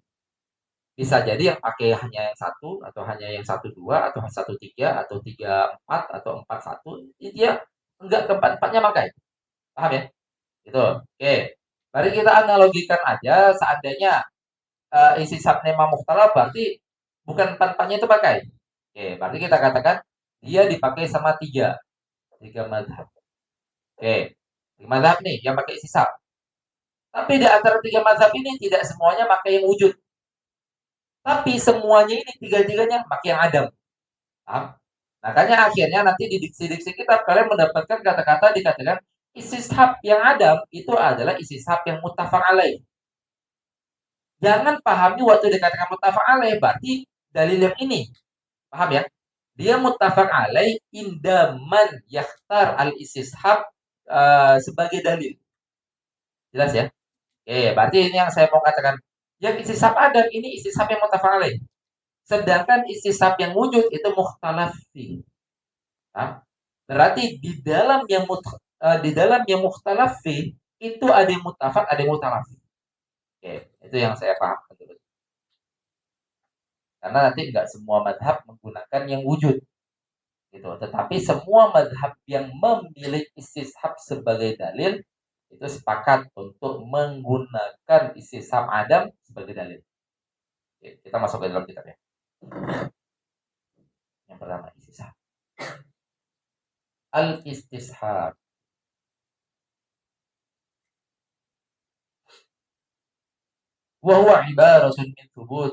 Bisa jadi yang pakai hanya yang satu atau hanya yang satu dua atau satu tiga atau tiga empat atau empat satu, dia enggak keempat-empatnya pakai. Paham ya? Gitu. Oke. Mari kita analogikan aja seandainya isi sabnema mukhtalaf berarti bukan empat-empatnya itu pakai. Oke, berarti kita katakan dia dipakai sama tiga madhab. Oke, tiga madhab nih yang pakai istisab. Tapi di antara tiga madhab ini tidak semuanya pakai yang wujud. Tapi semuanya ini tiga-tiganya pakai yang adam. Paham? Makanya akhirnya nanti di diksi-diksi kita kalian mendapatkan kata-kata dikatakan istishab yang adam itu adalah istishab yang muttafaq alaih. Jangan pahami waktu dikatakan muttafaq alaih berarti dalil yang ini. Paham ya? Dia muttafaq alaih indaman yakhtar al-istishab sebagai dalil. Jelas ya? Oke, berarti ini yang saya mau katakan. Yang istisab adam ini istisab yang muttafaq alaih. Sedangkan istisab yang wujud itu mukhtalaf fi. Berarti di dalam yang mukhtalaf fi itu ada yang muttafaq, ada yang mukhtalaf. Oke, itu yang saya paham. Karena nanti enggak semua madhab menggunakan yang wujud gitu. Tetapi semua madhab yang memilih istishab sebagai dalil itu sepakat untuk menggunakan istishab adam sebagai dalil. Oke, kita masuk ke dalam kitab ya. Yang pertama istishab. Al-istishab. Wa huwa ibaratun min thubut.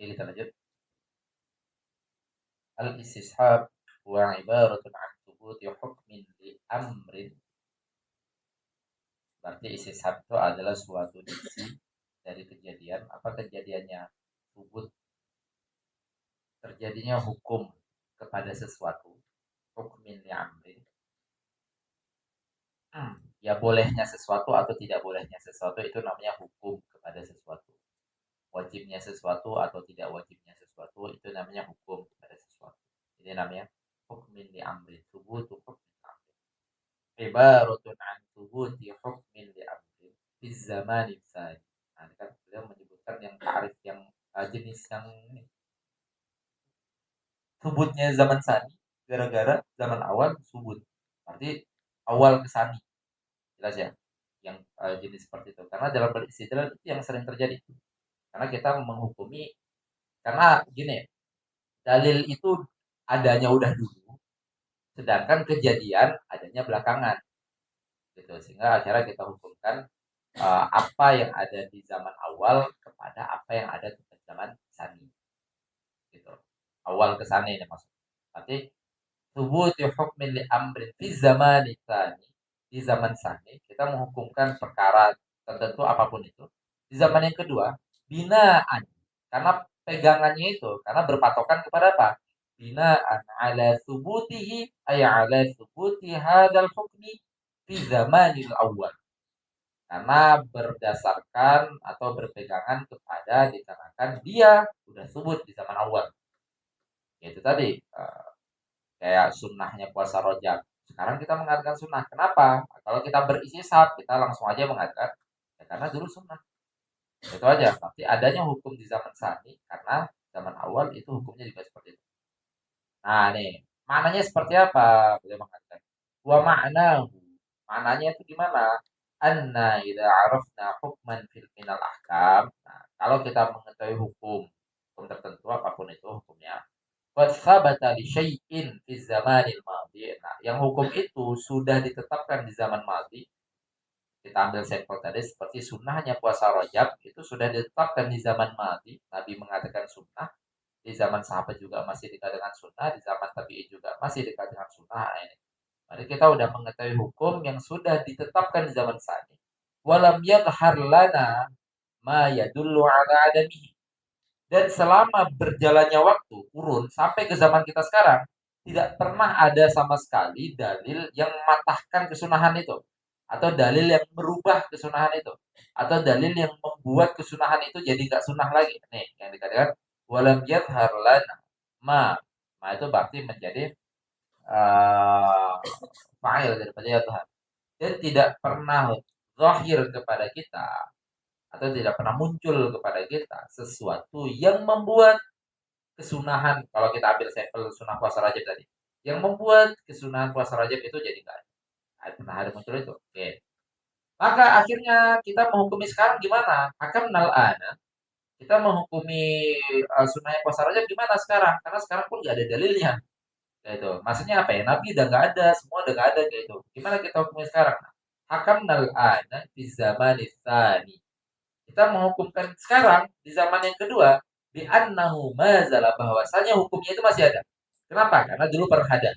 Oke, kita lanjut. Al-istishab wa ibaratun an thubuti hukmin li amrin. Berarti istishab itu adalah suatu diksi dari kejadian. Apa kejadiannya? Thubut, terjadinya hukum kepada sesuatu. Hukmin li amrin. Ya bolehnya sesuatu atau tidak bolehnya sesuatu itu namanya hukum kepada sesuatu. Wajibnya sesuatu atau tidak wajibnya sesuatu itu namanya hukum kepada sesuatu. Ini namanya hukmin li amrin. Thubutu hukmin li amrin. Ibaratun an thubuti hukmin li amrin fi zamani tsani. Nah, ini kan beliau menyebutkan yang ta'rif yang jenis yang ini. Subutnya zaman sani gara-gara zaman awal subut. Berarti awal ke sani. Jelas ya? Yang jenis seperti itu. Karena dalam beristidlal itu yang sering terjadi. Karena kita menghukumi karena gini, dalil itu adanya udah dulu, sedangkan kejadian adanya belakangan. Gitu. Sehingga akhirnya kita hukumkan apa yang ada di zaman awal kepada apa yang ada di zaman sani. Gitu. Awal ke sana ini maksudnya. Berarti thubuti hukmin li amrin fi zamani tsani, di zaman sani kita menghukumkan perkara tertentu apapun itu. Di zaman yang kedua, binaan, karena pegangannya itu karena berpatokan kepada apa? Binaan ala thubutihi ay ala thubuti hadzal hukmi fi zamanil awal. Karena berdasarkan atau berpegangan kepada dikarenakan dia sudah subut di zaman awal. Yaitu tadi kayak sunnahnya puasa rojak. Sekarang kita mengatakan sunnah. Kenapa? Kalau kita beristisab, kita langsung aja mengatakan ya karena dulu sunnah. Itu aja. Tapi adanya hukum di zaman sani karena zaman awal itu hukumnya juga seperti itu. Nah nih, maknanya seperti apa? Beliau mengatakan. Wa maknahu. Maknanya itu gimana? Anna idza arafna hukman fil minal ahkam. Nah, kalau kita mengetahui hukum tertentu apapun itu hukumnya, qad thabata li syai'in fi zamanil madhi. Nah, yang hukum itu sudah ditetapkan di zaman madhi. Kita ambil sampel tadi seperti sunnahnya puasa Rajab itu sudah ditetapkan di zaman madhi. Nabi mengatakan sunnah, di zaman sahabat juga masih dikatakan sunnah, di zaman tabi'in juga masih dikatakan sunnah. Nah, ini. Jadi kita sudah mengetahui hukum yang sudah ditetapkan di zaman sani. Walam yadhar lana ma yadullu ala adamihi. Dan selama berjalannya waktu, kurun, sampai ke zaman kita sekarang, tidak pernah ada sama sekali dalil yang mematahkan kesunahan itu. Atau dalil yang merubah kesunahan itu. Atau dalil yang membuat kesunahan itu jadi gak sunah lagi. Nih, yang dikatakan, walam yadhar lana ma. Ma itu berarti menjadi fa'il daripada ya Tuhan. Dan tidak pernah zahir kepada kita atau tidak pernah muncul kepada kita sesuatu yang membuat kesunahan kalau kita ambil sampel sunah puasa Rajab tadi yang membuat kesunahan puasa Rajab itu jadi nggak pernah ada muncul itu. Oke, maka akhirnya kita menghukumi sekarang gimana? Hakam nal ana kita menghukumi sunah puasa Rajab gimana sekarang? Karena sekarang pun nggak ada dalilnya. Kayak itu. Maksudnya apa ya? Nabi udah nggak ada, semua udah nggak ada kayak itu. Gimana kita hukumi sekarang? Hakam nal ana di zaman tsani. Kita menghukumkan sekarang di zaman yang kedua bi annahu mazala bahwasanya hukumnya itu masih ada. Kenapa? Karena dulu pernah ada.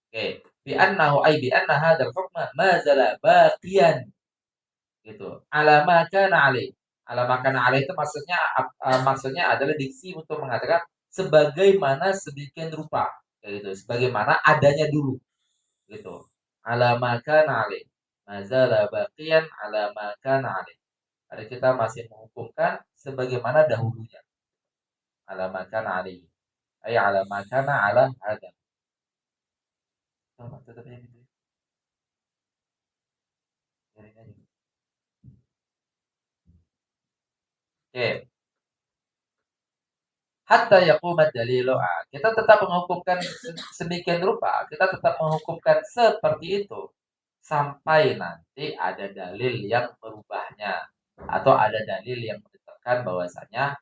Oke. Bi annahu ay bi anna hadzal hukma mazala baqiyan. Gitu. Ala ma kana alaih. Ala ma kana alaih itu maksudnya adalah diksi untuk mengatakan sebagaimana sedemikian rupa. Kayak gitu. Sebagaimana adanya dulu. Gitu. Ala ma kana alaih. Mazala baqiyan ala ma kana alaih. Ada kita masih menghukumkan sebagaimana dahulunya. Ala makana alaihi. Ay ala makana ala adam. Sama tetap yang gitu. Biarin aja. Oke. Hatta yaqumat dalilu. Kita tetap menghukumkan sedemikian rupa. Kita tetap menghukumkan seperti itu. Sampai nanti ada dalil yang merubahnya. Atau ada dalil yang menetapkan bahwasanya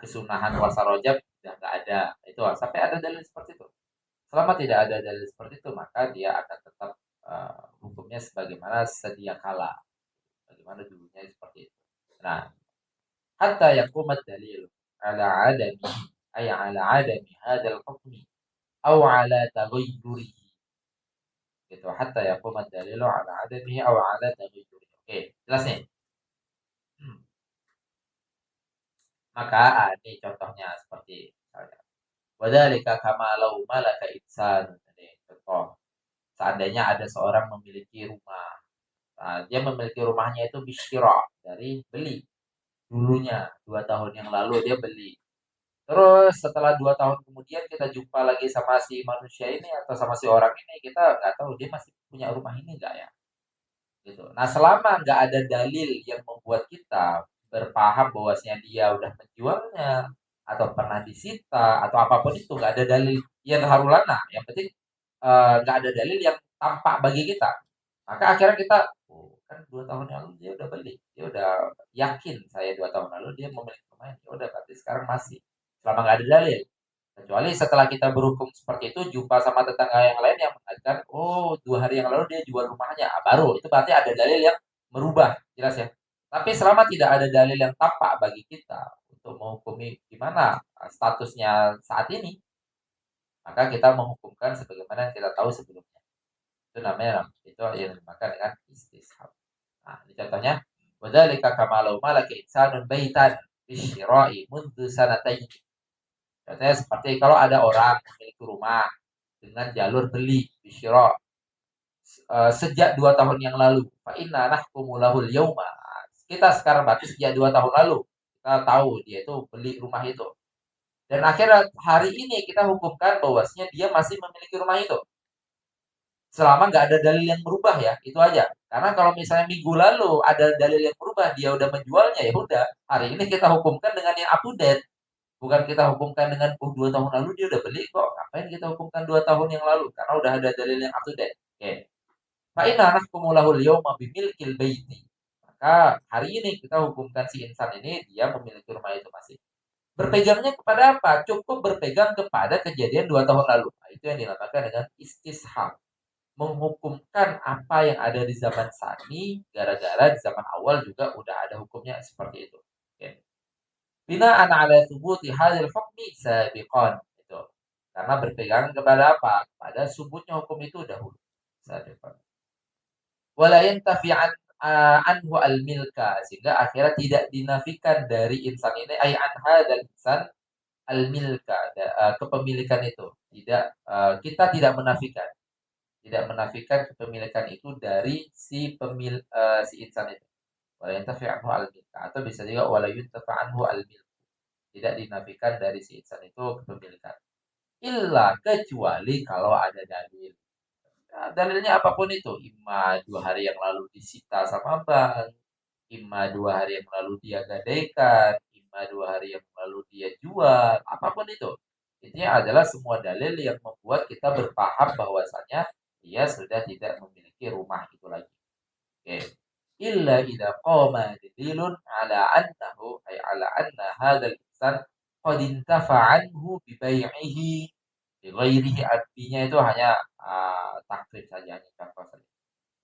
kesunahan puasa rojab sudah nggak ada. Itu sampai ada dalil seperti itu. Selama tidak ada dalil seperti itu, maka dia akan tetap hukumnya sebagaimana sedia kala. Bagaimana dulunya seperti itu. Nah, hatta yaqumat dalil. ala adami ay ala adami hadzal hukmi aw ala taghayyurihi gitu hatta yaqum ad-dalilu ala adamihi aw ala taghayyurihi. Oke, jelas nih. Maka ini contohnya seperti misalnya wadzalika kama law malaka insan. Ini contoh. Seandainya ada seorang memiliki rumah. Nah, dia memiliki rumahnya itu bisyira dari beli. Dulunya 2 tahun yang lalu dia beli. Terus setelah 2 tahun kemudian kita jumpa lagi sama si manusia ini atau sama si orang ini, kita nggak tahu dia masih punya rumah ini nggak ya, gitu. Nah, selama nggak ada dalil yang membuat kita berpaham bahwasanya dia udah menjualnya atau pernah disita atau apapun itu, nggak ada dalil yang harulana. Yang penting nggak ada dalil yang tampak bagi kita. Maka akhirnya kita, oh kan 2 tahun yang lalu dia udah beli, dia udah yakin saya 2 tahun lalu dia memiliki rumah ini. Ya udah berarti sekarang masih. Selama nggak ada dalil. Kecuali setelah kita berhukum seperti itu, jumpa sama tetangga yang lain yang mengatakan, oh 2 hari yang lalu dia jual rumahnya. Ah, baru, itu berarti ada dalil yang merubah, jelas ya. Tapi selama tidak ada dalil yang tampak bagi kita untuk menghukumi gimana statusnya saat ini, maka kita menghukumkan sebagaimana yang kita tahu sebelumnya. Itu namanya, itu yang dinamakan dengan istishab. Nah, ini contohnya, wadzalika kama law malaka insanun baitan bisyira'i mundu sanatayn. Contohnya seperti kalau ada orang memiliki rumah dengan jalur beli bisyira sejak 2 tahun yang lalu. Fa inna nahkumu lahul yauma. Kita sekarang berarti sejak 2 tahun lalu kita tahu dia itu beli rumah itu. Dan akhirnya hari ini kita hukumkan bahwasanya dia masih memiliki rumah itu. Selama nggak ada dalil yang berubah ya, itu aja. Karena kalau misalnya minggu lalu ada dalil yang berubah, dia udah menjualnya, ya udah. Hari ini kita hukumkan dengan yang up to date. Bukan kita hukumkan dengan, oh 2 tahun lalu dia udah beli kok. Ngapain kita hukumkan 2 tahun yang lalu? Karena udah ada dalil yang up to date. Oke. Fa'inna nahkumu lahul yawma bimilkil baiti. Maka hari ini kita hukumkan si insan ini, dia memiliki rumah itu masih. Berpegangnya kepada apa? Cukup berpegang kepada kejadian 2 tahun lalu. Nah, itu yang dinamakan dengan istishab, menghukumkan apa yang ada di zaman Sani, gara-gara di zaman awal juga udah ada hukumnya seperti itu. Oke. Bina'an ala thubuti hadil hukmi sabiqan. Itu. Karena berpegang kepada apa? Pada subutnya hukum itu dahulu. Sabiqan. Wala yantafi'an anhu al-milka. Sehingga akhirnya tidak dinafikan dari insan ini. Ay an hadal insan al-milka. Kepemilikan itu. Tidak, kita tidak menafikan. Tidak menafikan kepemilikan itu dari si insan itu. Wala yantafi anhu al-milka. Atau bisa juga wala yuntafa anhu al-milka. Tidak dinafikan dari si insan itu kepemilikan. Illa kecuali kalau ada dalil. Nah, dalilnya apapun itu, imma 2 hari yang lalu disita sama bank, imma 2 hari yang lalu dia gadaikan, imma 2 hari yang lalu dia jual, apapun itu. Intinya adalah semua dalil yang membuat kita berpaham bahwasanya dia sudah tidak memiliki rumah itu lagi. Oke. Illa idza qama dalilun ala annahu ay ala anna hadzal insan qad intafa anhu bi bai'ihi bi ghairihi, artinya itu hanya takrif saja, hanya contoh saja.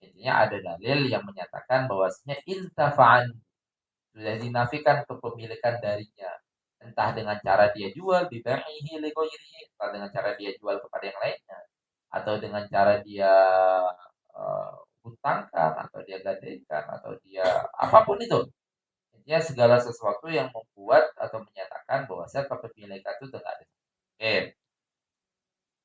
Intinya ada dalil yang menyatakan bahwasanya intafa'an, sudah dinafikan kepemilikan darinya, entah dengan cara dia jual bi bai'ihi li ghairihi, entah dengan cara dia jual kepada yang lainnya, atau dengan cara dia hutangkan atau dia gadaikan atau dia apapun itu. Intinya segala sesuatu yang membuat atau menyatakan bahwa kepemilikan itu tidak ada. Oke.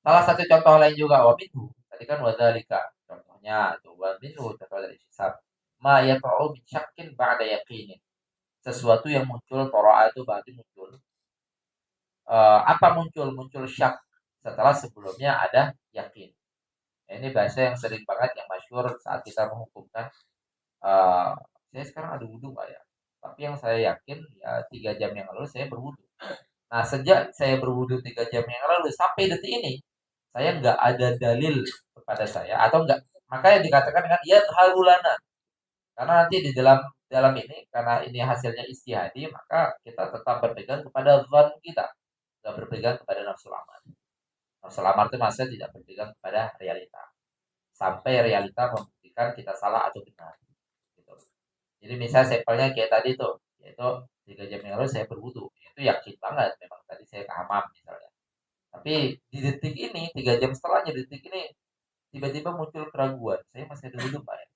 Salah satu contoh lain juga waminhu. Tadi kan wadzalika. Contohnya itu waminhu contoh dari hisab. Ma yata'u min syakkin ba'da yaqinin. Sesuatu yang muncul toro'a itu berarti muncul. Apa muncul? Muncul syak setelah sebelumnya ada yakin. Nah, ini bahasa yang sering banget yang masyhur saat kita menghukumkan saya sekarang ada wudhu nggak ya? Tapi yang saya yakin ya 3 jam yang lalu saya berwudhu. Nah, sejak saya berwudhu 3 jam yang lalu sampai detik ini, saya nggak ada dalil kepada saya atau enggak, makanya dikatakan dengan ya halulana. Karena nanti di dalam dalam ini karena ini hasilnya istihadi, maka kita tetap berpegang kepada zon kita, nggak berpegang kepada nafsu lamar. Nafsu lamar itu maksudnya tidak berpegang kepada realita. Sampai realita membuktikan kita salah atau benar. Gitu. Jadi misalnya sampelnya kayak tadi tuh, yaitu 3 jam yang lalu saya berwudu. itu yakin banget memang tadi saya ke hammam misalnya. Tapi di detik ini 3 jam setelahnya, detik ini tiba-tiba muncul keraguan, saya masih ada wudhu Pak ya?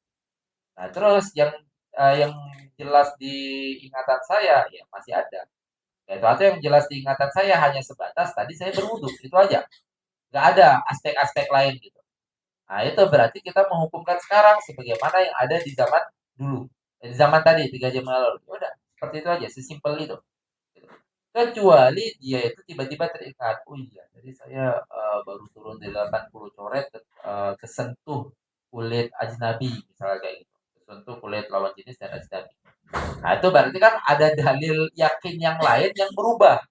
Nah terus yang jelas di ingatan saya ya masih ada. Yaitu atau yang jelas di ingatan saya hanya sebatas tadi saya berwudhu, itu aja. Nggak ada aspek-aspek lain gitu. Nah itu berarti kita menghukumkan sekarang sebagaimana yang ada di zaman dulu. Di zaman tadi 3 jam lalu. Ya udah, seperti itu aja, sesimpel itu. Gitu. Kecuali dia itu tiba-tiba teringat, oh iya, jadi saya baru turun di 80 coret kesentuh kulit ajnabi, misalnya kayak gitu. Kesentuh kulit lawan jenis dan ajnabi. Nah, itu berarti kan ada dalil yakin yang lain yang berubah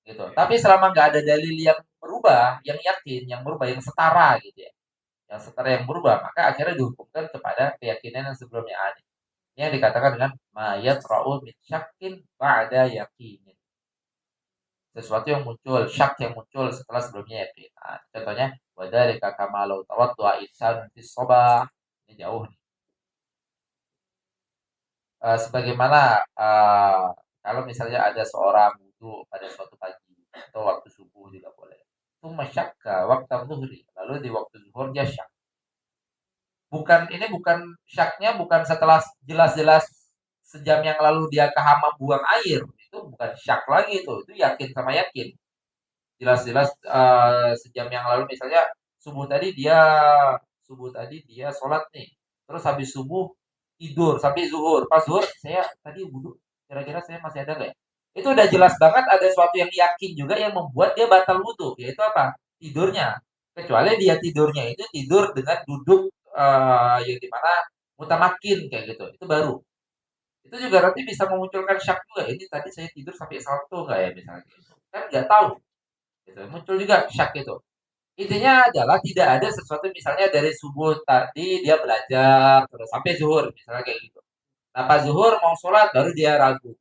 gitu. Tapi selama nggak ada dalil yang berubah, yang yakin, yang berubah, yang setara gitu ya, yang setara yang berubah, maka akhirnya dihukumkan kepada keyakinan yang sebelumnya ada. Ini yang dikatakan dengan mayat ra'ul min syakin ba'da yakinin. Sesuatu yang muncul, syak yang muncul setelah sebelumnya yakin. Nah, contohnya, wadarika kamalau tawaddu'a insan fi sobah. Ini jauh nih. Sebagaimana kalau misalnya ada seorang wudhu pada suatu pagi atau waktu subuh juga boleh. Itu masyakka waktu zuhri. Lalu di waktu zuhur dia syak. Bukan syaknya bukan setelah jelas-jelas sejam yang lalu dia ke hamam buang air. Itu bukan syak lagi itu yakin sama yakin. Jelas-jelas sejam yang lalu misalnya subuh tadi dia sholat nih. Terus habis subuh tidur sampai zuhur. Pas zuhur saya tadi wudhu. Kira-kira saya masih ada nggak ya? Itu udah jelas banget ada sesuatu yang yakin juga yang membuat dia batal wudhu. Yaitu apa? Tidurnya. Kecuali dia tidurnya itu tidur dengan duduk yang dimana mutamakin kayak gitu. Itu baru. Itu juga nanti bisa memunculkan syak juga. Ini tadi saya tidur sampai salto nggak ya misalnya gitu. Kan nggak tahu. Gitu. Muncul juga syak itu. Intinya adalah tidak ada sesuatu misalnya dari subuh tadi dia belajar terus sampai zuhur misalnya kayak gitu. Nah pas zuhur mau sholat baru dia ragu.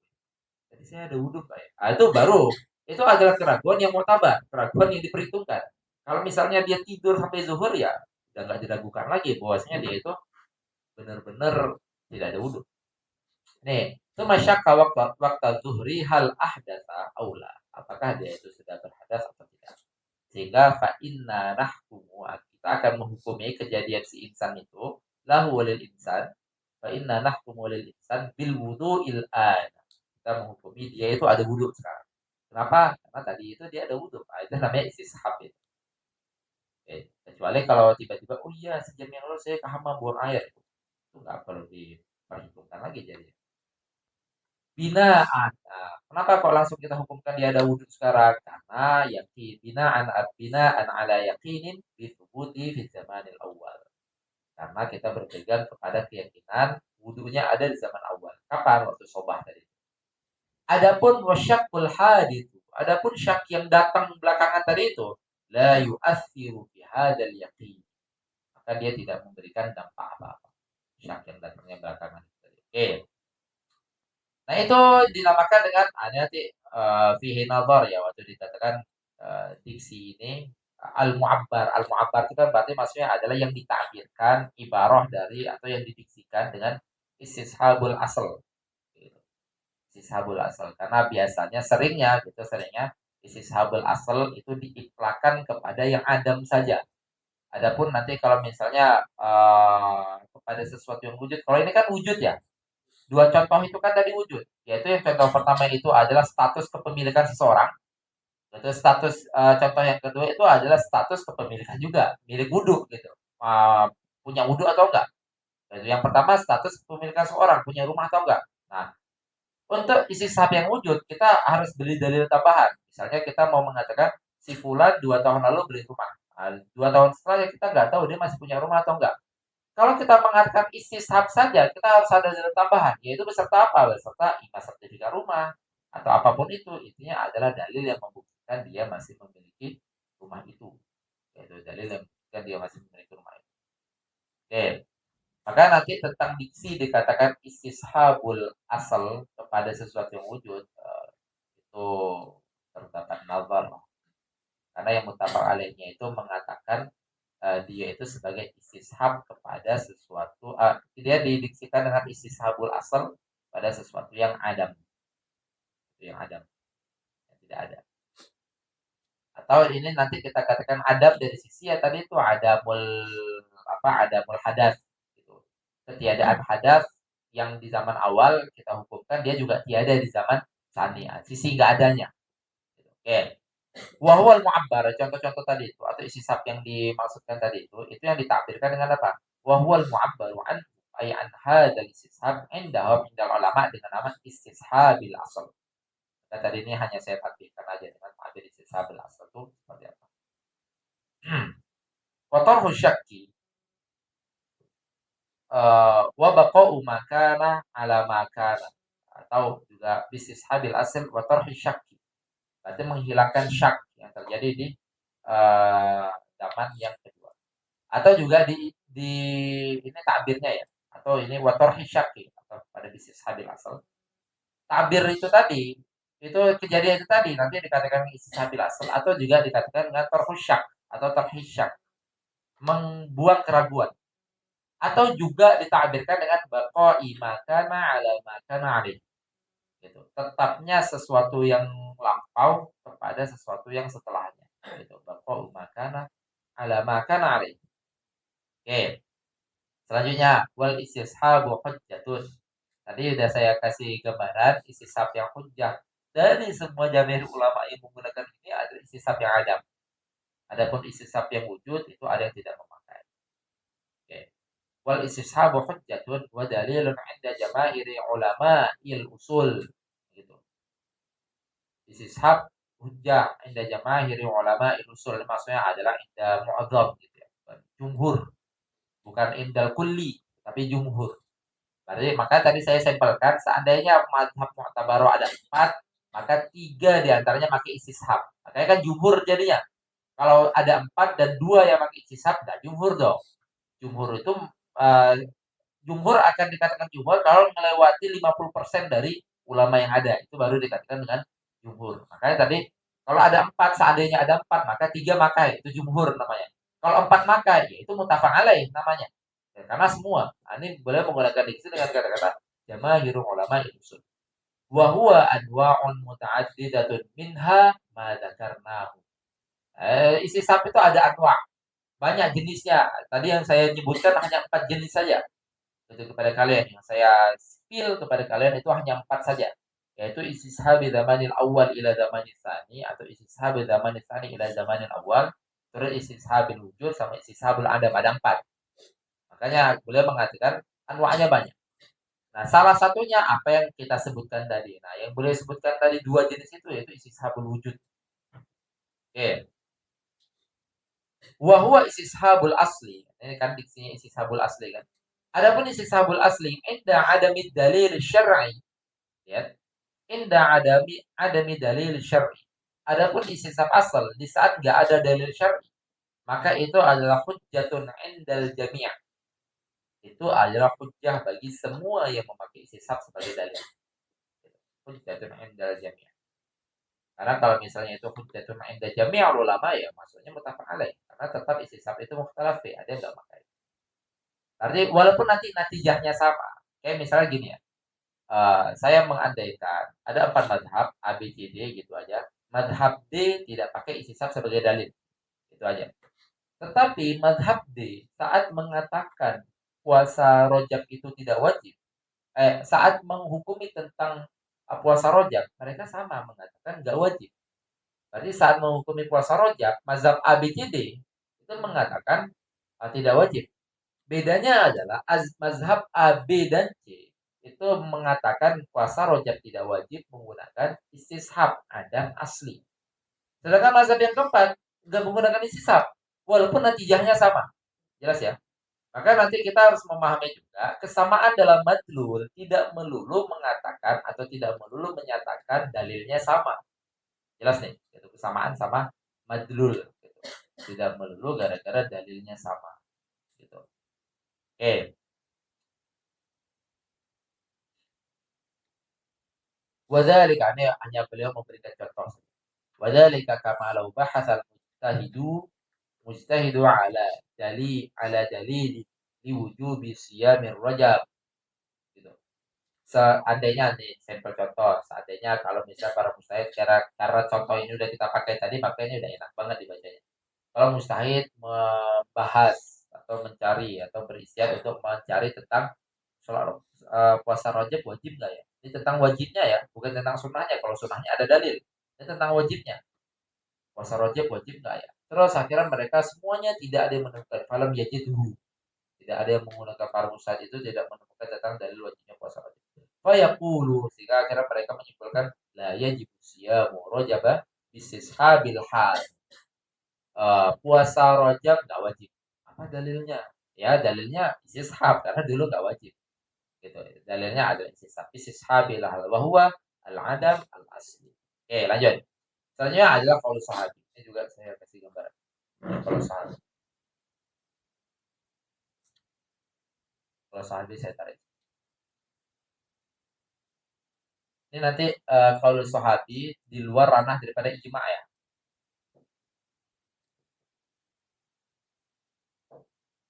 Jadi saya ada wudhu Pak ya. Nah, itu baru. Itu adalah keraguan yang mau tambah. Keraguan yang diperhitungkan. Kalau misalnya dia tidur sampai zuhur ya udah nggak diragukan lagi bahwasanya dia itu benar-benar tidak ada wudhu. Nih, itu masyakka waktu zuhri hal ahdata aula. Apakah dia itu sudah berhadas atau tidak? Sehingga fa inna nahkumu kita akan menghukumi kejadian si insan itu lahu walil insan fa inna nahkumu walil insan bil wudu'il an. Kita menghukumi dia itu ada wudhu sekarang. Kenapa? Karena tadi itu dia ada wudhu. Nah, itu namanya istishab itu. Kecuali kalau tiba-tiba oh iya sejam yang lalu saya ke hamam buang air itu nggak perlu diperhitungkan lagi jadi binaan. Nah, kenapa kok langsung kita hukumkan dia ada wudhu sekarang? Karena yakin binaan ala yakinin ditubuti fi zamanil awal. Karena kita berpegang kepada keyakinan wudhunya ada di zaman awal. Kapan? Waktu sobah tadi. Adapun wasyakul hadith, adapun syak yang datang belakangan tadi itu la yu'athiru fi hadzal yaqin. Maka dia tidak memberikan dampak apa-apa. Syak yang datangnya belakangan tadi. Oke. Nah, itu dinamakan dengan nanti fihi nadhar ya waktu dikatakan diksi ini al-mu'abbar. Al-mu'abbar itu kan berarti maksudnya adalah yang ditakbirkan ibarah dari atau yang didiksikan dengan istishabul asal. Gitu. Istishabul asal karena biasanya seringnya istishabul asal itu diitlakan kepada yang adam saja. Adapun nanti kalau misalnya kepada sesuatu yang wujud, kalau ini kan wujud ya. Dua contoh itu kan tadi wujud, yaitu yang contoh pertama itu adalah status kepemilikan seseorang. Itu status contoh yang kedua itu adalah status kepemilikan juga, milik wudhu gitu. Uh, Punya wudhu atau enggak? Jadi yang pertama status kepemilikan seseorang, punya rumah atau enggak. Nah, untuk isi sahab yang wujud, kita harus beli dalil tambahan. Misalnya kita mau mengatakan si Fulan 2 tahun lalu beli rumah. Nah, 2 tahun setelah kita nggak tahu dia masih punya rumah atau enggak. Kalau kita mengatakan istishab saja, kita harus ada dalil tambahan, yaitu beserta apa? Beserta imah sertifikat rumah atau apapun itu. Intinya adalah dalil yang membuktikan dia masih memiliki rumah itu. Yaitu dalil yang membuktikan dia masih memiliki rumah itu. Oke. Maka nanti tentang diksi dikatakan istishabul asal kepada sesuatu yang wujud itu terdapat nazar. Karena yang mutabak alaihnya itu mengatakan dia itu sebagai istishab kepada sesuatu dia didiksikan dengan istishabul asal pada sesuatu yang adam yang adam tidak ada. Atau ini nanti kita katakan adab dari sisi ya tadi itu adabul hadas gitu. Ketiadaan hadas yang di zaman awal kita hukumkan dia juga tiada di zaman sani. Sisi nggak adanya. Oke. Wahwal mu'abbar, contoh-contoh tadi itu atau istisab yang dimaksudkan tadi itu yang ditakbirkan dengan apa? Wahwal mu'abbar an ay an hadzal istisab indahum indal ulama dengan nama istishabil asal. Dan tadi ini hanya saya takbirkan aja dengan takbir istishabil asal itu seperti apa? Wa tarhu syakki wa baqa'u makana ala makana atau juga bistishabil asal wa tarhu syakki. Berarti menghilangkan syak yang terjadi di zaman yang kedua. Atau juga di ini takbirnya ya. Atau ini wator hisyaki atau pada bisnis habil asal. Takbir itu tadi itu kejadian itu tadi nanti dikatakan bisnis habil asal atau juga dikatakan dengan terhusyak atau terhisyak membuang keraguan atau juga ditakbirkan dengan baqa'i makana ala makana alih gitu. Tetapnya sesuatu yang lampau kepada sesuatu yang setelahnya gitu. Baqa'u makana ala makana alih. Oke. Selanjutnya wal istishabu hujjatun. Tadi udah saya kasih gambaran istishab yang hujjah. Dari semua jamaah ulama yang menggunakan ini ada istishab yang adam. Adapun istishab yang wujud itu ada yang tidak memakai. Oke. Wal istishabu hujjatun wa dalilun 'inda jamaahiri ulama il usul gitu. Istishab hujjah 'inda jamaahiri ulama il usul maksudnya adalah inda mu'adzab gitu ya. Jumhur, bukan indal kulli, tapi jumhur. Berarti maka tadi saya sampelkan seandainya mazhab mu'tabaroh ada 4, maka 3 diantaranya pakai istishab. Makanya kan jumhur jadinya. Kalau ada 4 dan 2 yang pakai istishab, enggak jumhur dong. Jumhur itu uh, jumhur akan dikatakan jumhur kalau melewati 50% dari ulama yang ada. Itu baru dikatakan dengan jumhur. Makanya tadi kalau ada 4, seandainya ada 4, maka 3 makai. Itu jumhur namanya. Kalau 4 makai, ya itu mutafaq alaih namanya. Ya, karena semua. Nah, ini boleh menggunakan diksi dengan kata-kata jamaahirul ulama usul. Wa huwa anwa'un muta'addidatun minha ma dzakarnahu. Istisab itu ada anwa'. Banyak jenisnya. Tadi yang saya nyebutkan hanya 4 jenis saja. Itu kepada kalian yang saya spill kepada kalian itu hanya 4 saja. Yaitu istishab zamanil awal ila zamanil tsani atau istishab zamanil tsani ila zamanil awal. Terus istishabil wujud sama istishabul adam ada 4. Makanya beliau mengatakan anwa'nya banyak. Nah, salah satunya apa yang kita sebutkan tadi. Nah, yang beliau sebutkan tadi 2 jenis itu yaitu istishabul wujud. Oke. Wa huwa istishabul asli. Ini kan diksinya istishabul asli kan. Adapun istishabul asli inda adami dalil syar'i. Ya. Inda adami dalil syar'i. Adapun istishab asal di saat enggak ada dalil syar'i, maka itu adalah hujjatun indal jami'. Itu adalah hujjah bagi semua yang memakai istishab sebagai dalil. Hujjatun indal jami'. Karena kalau misalnya itu hujjatun inda jami'ul ulama ya maksudnya muttafaq alaih. Karena tetap istishab itu mukhtalaf fi, ada yang enggak pakai. Artinya walaupun nanti natijahnya sama. Kayak misalnya gini ya. Saya mengandaikan ada 4 madhab A, B, C, D gitu aja. Madhab D tidak pakai istishab sebagai dalil. Itu aja. Tetapi madhab D saat mengatakan puasa rojab itu tidak wajib, saat menghukumi tentang puasa rojab, mereka sama mengatakan nggak wajib. Berarti saat menghukumi puasa rojab, mazhab A, B, C, D itu mengatakan tidak wajib. Bedanya adalah mazhab A, B, dan C itu mengatakan puasa rojab tidak wajib menggunakan istishab adam asli. Sedangkan mazhab yang keempat nggak menggunakan istishab, walaupun natijahnya sama. Jelas ya? Maka nanti kita harus memahami juga kesamaan dalam madlul tidak melulu mengatakan atau tidak melulu menyatakan dalilnya sama. Jelas nih, itu kesamaan sama madlul gitu. Tidak melulu gara-gara dalilnya sama gitu. Oke. Wadzalika ini hanya beliau memberikan contoh. Wadzalika kama law bahasal mujtahidu ala dalili liwujubi siyamir rajab gitu. Seandainya nih sampel contoh, Seandainya kalau misalnya para mustahid karena contoh ini udah kita pakai tadi, makanya udah enak banget dibacanya. Kalau mustahid membahas atau mencari atau beristiad untuk mencari tentang soal puasa Rajab wajib nggak ya? Ini tentang wajibnya ya, bukan tentang sunnahnya. Kalau sunnahnya ada dalil. Ini tentang wajibnya. Puasa Rajab wajib nggak ya? Terus akhirnya mereka semuanya tidak ada yang menemukan falam yajidhu. Tidak ada yang menggunakan para mustahid itu tidak menemukan tentang dalil wajibnya puasa Rajab. Fayaqulu, sehingga akhirnya mereka menyimpulkan la yajib siyamu rajaba bisishabil hal. Puasa Rajab nggak wajib. Apa dalilnya? Ya dalilnya istishab karena dulu nggak wajib. Gitu. Dalilnya ada istishabil hal wa huwa al-adam al-asli. Oke, lanjut. Selanjutnya adalah qaul sahabi. Ini juga saya kasih gambaran. Qaul sahabi. Qaul sahabi saya tarik. Ini nanti qaul sahabi di luar ranah daripada ijma ya.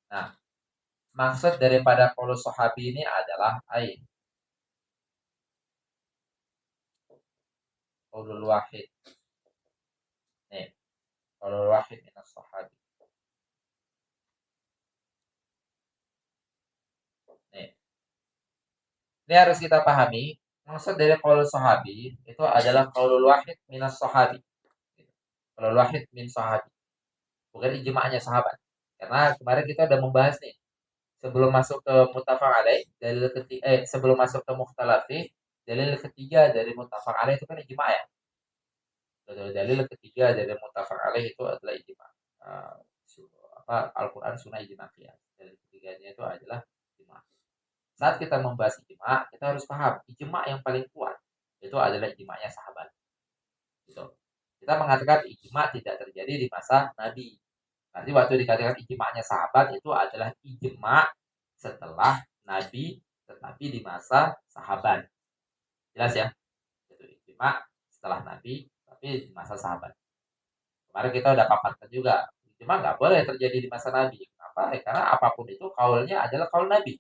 Nah, maksud daripada qaul sahabi ini adalah qaulul wahid. Nih, qaulul wahid minas sahabi. Nih. Ini harus kita pahami, maksud dari qaulul sahabi itu adalah qaulul wahid minas sahabi. Qaulul wahid min sahabi. Bukan ijma'nya sahabat. Karena kemarin kita udah membahas nih, sebelum masuk ke muttafaq alaih, sebelum masuk ke mukhtalafi, dalil ketiga dari muttafaq alaih itu kan ijma' ya. Dalil ketiga dari muttafaq alaih itu adalah ijma'. Al-Qur'an sunnah ijma' ya. Dalil ketiganya itu adalah ijma'. Saat kita membahas ijma', kita harus paham ijma' yang paling kuat itu adalah ijma'nya sahabat. Gitu. Kita mengatakan ijma' tidak terjadi di masa Nabi. Nanti waktu dikatakan ijma'nya sahabat itu adalah ijma' setelah Nabi tetapi di masa sahabat. Jelas ya? Itu ijma' setelah Nabi tapi di masa sahabat. Kemarin kita udah paparkan juga. Ijma' nggak boleh terjadi di masa Nabi. Kenapa? Karena apapun itu kaulnya adalah kaul Nabi.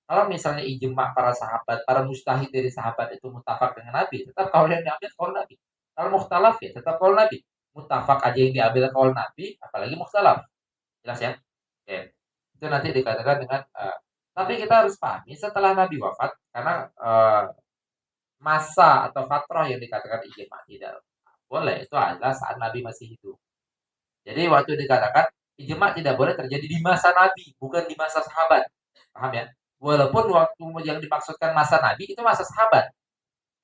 Kalau misalnya ijma' para sahabat, para mustahid dari sahabat itu muttafaq dengan Nabi, tetap kaul yang diambil kaul Nabi. Kalau mukhtalaf ya tetap kaul Nabi. Muttafaq aja yang diambil kaul Nabi, apalagi mukhtalaf. Jelas ya? Oke. Itu nanti dikatakan dengan tapi kita harus pahami setelah Nabi wafat karena masa atau fatrah yang dikatakan ijma' tidak boleh itu adalah saat Nabi masih hidup. Jadi waktu dikatakan ijma' tidak boleh terjadi di masa Nabi, bukan di masa sahabat. Paham ya? Walaupun waktu yang dimaksudkan masa Nabi itu masa sahabat.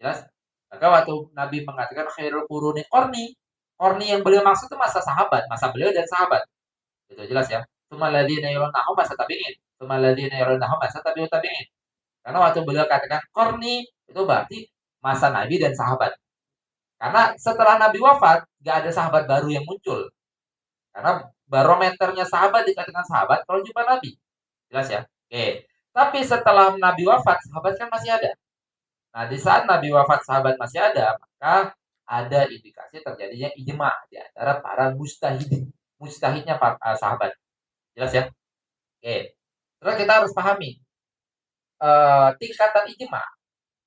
Jelas? Maka waktu Nabi mengatakan khairul quruni qarni, qarni yang beliau maksud itu masa sahabat, masa beliau dan sahabat. Itu jelas ya. Tsumma alladziina yalunnahum masa tabi'in. Tsumma alladziina yalunnahum masa tabi'ut tabi'in. Karena waktu beliau katakan qarni itu berarti masa Nabi dan sahabat. Karena setelah Nabi wafat, nggak ada sahabat baru yang muncul. Karena barometernya sahabat dikatakan sahabat kalau jumpa Nabi. Jelas ya? Oke. Tapi setelah Nabi wafat, sahabat kan masih ada. Nah, di saat Nabi wafat, sahabat masih ada, maka ada indikasi terjadinya ijma' di antara para mustahidin. Mustahidnya sahabat. Jelas ya? Oke. Terus kita harus pahami tingkatan ijma'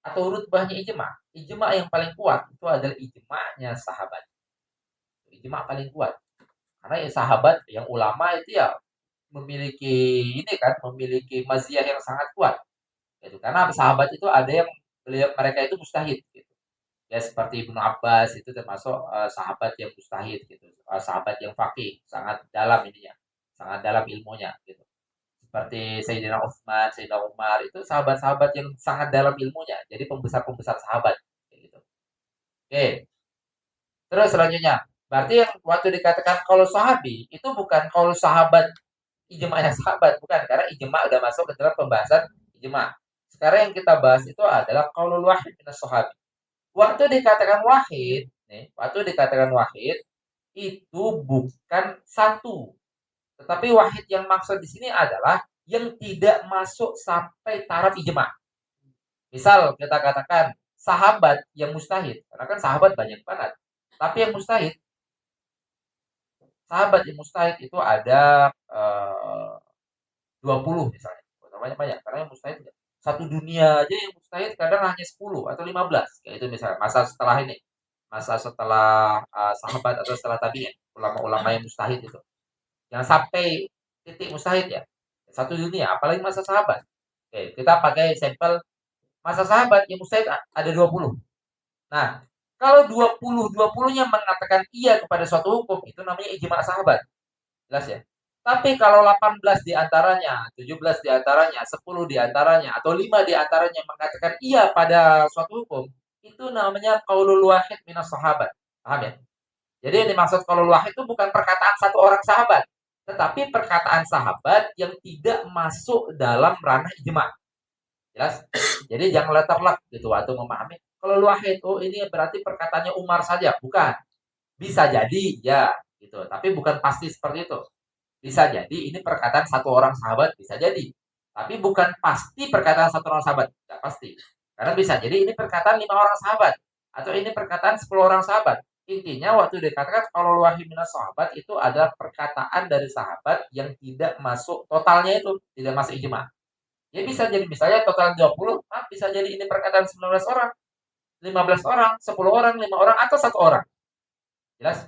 atau rutbahnya ijma'. Ijma' yang paling kuat itu adalah ijma'nya sahabat. Ijma' paling kuat. Karena ya sahabat yang ulama itu ya memiliki ini kan, memiliki maziyah yang sangat kuat. Gitu. Karena sahabat itu ada yang mereka itu mustahid gitu. Ya seperti Ibnu Abbas itu termasuk sahabat yang mustahid gitu. Sahabat yang faqih, sangat dalam ininya, sangat dalam ilmunya gitu. Seperti Sayyidina Utsman, Sayyidina Umar itu sahabat-sahabat yang sangat dalam ilmunya. Jadi pembesar-pembesar sahabat gitu. Oke. Terus selanjutnya, berarti yang waktu dikatakan kalau sahabi itu bukan kalau sahabat ijma'nya sahabat, bukan karena ijma' udah masuk ke dalam pembahasan ijma'. Sekarang yang kita bahas itu adalah qaulul wahid minas sahabi. Waktu dikatakan wahid, nih, waktu dikatakan wahid itu bukan satu. Tetapi wahid yang maksud di sini adalah yang tidak masuk sampai taraf ijma'. Misal kita katakan sahabat yang mustahid, karena kan sahabat banyak banget. Tapi yang mustahid, sahabat yang mustahid itu ada 20 misalnya. Banyak-banyak karena yang mustahid satu dunia aja yang mustahid kadang hanya 10 atau 15. Kayak itu misalnya masa setelah ini, masa setelah sahabat atau setelah tabi'in, ulama-ulama yang mustahid itu. Jangan sampai titik mustahid ya. Satu dunia, apalagi masa sahabat. Oke, kita pakai sampel masa sahabat yang mustahid ada 20. Nah, kalau 20-20-nya mengatakan iya kepada suatu hukum, itu namanya ijma sahabat. Jelas ya? Tapi kalau 18 di antaranya, 17 di antaranya, 10 di antaranya, atau 5 di antaranya mengatakan iya pada suatu hukum, itu namanya qaulul wahid minas sahabat. Paham ya? Jadi yang dimaksud qaulul wahid itu bukan perkataan satu orang sahabat, tetapi perkataan sahabat yang tidak masuk dalam ranah ijma. Jelas? Jadi jangan letterlock gitu waktu memahami. Qaulul wahid, oh ini berarti perkataannya Umar saja, bukan. Bisa jadi ya, gitu. Tapi bukan pasti seperti itu. Bisa jadi ini perkataan satu orang sahabat, bisa jadi. Tapi bukan pasti perkataan satu orang sahabat, tidak pasti. Karena bisa jadi ini perkataan 5 orang sahabat, atau ini perkataan 10 orang sahabat. Intinya waktu dikatakan kalau wahyu minas sahabat itu adalah perkataan dari sahabat yang tidak masuk totalnya itu, tidak masuk ijma. Ya bisa jadi misalnya total 20, bisa jadi ini perkataan 19 orang, 15 orang, 10 orang, 5 orang, atau 1 orang. Jelas?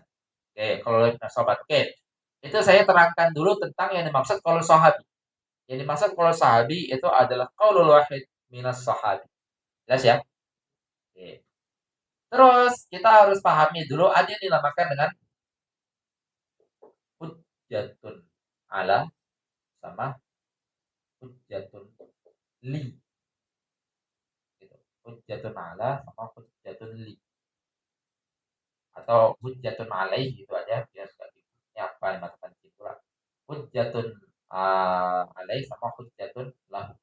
Oke, kalau sahabat. Oke, itu saya terangkan dulu tentang yang dimaksud kalau sahabi. Yang dimaksud kalau sahabi itu adalah qaulul wahid minas sahabi. Jelas ya? Oke. Terus kita harus pahami dulu ada yang dinamakan dengan hujjatun ala sama hujjatun li. Gitu. Hujjatun ala sama hujjatun li. Atau hujjatun alaih gitu aja biar ini apa yang matakan simpulan. Hujjatun alaih sama hujjatun lahu.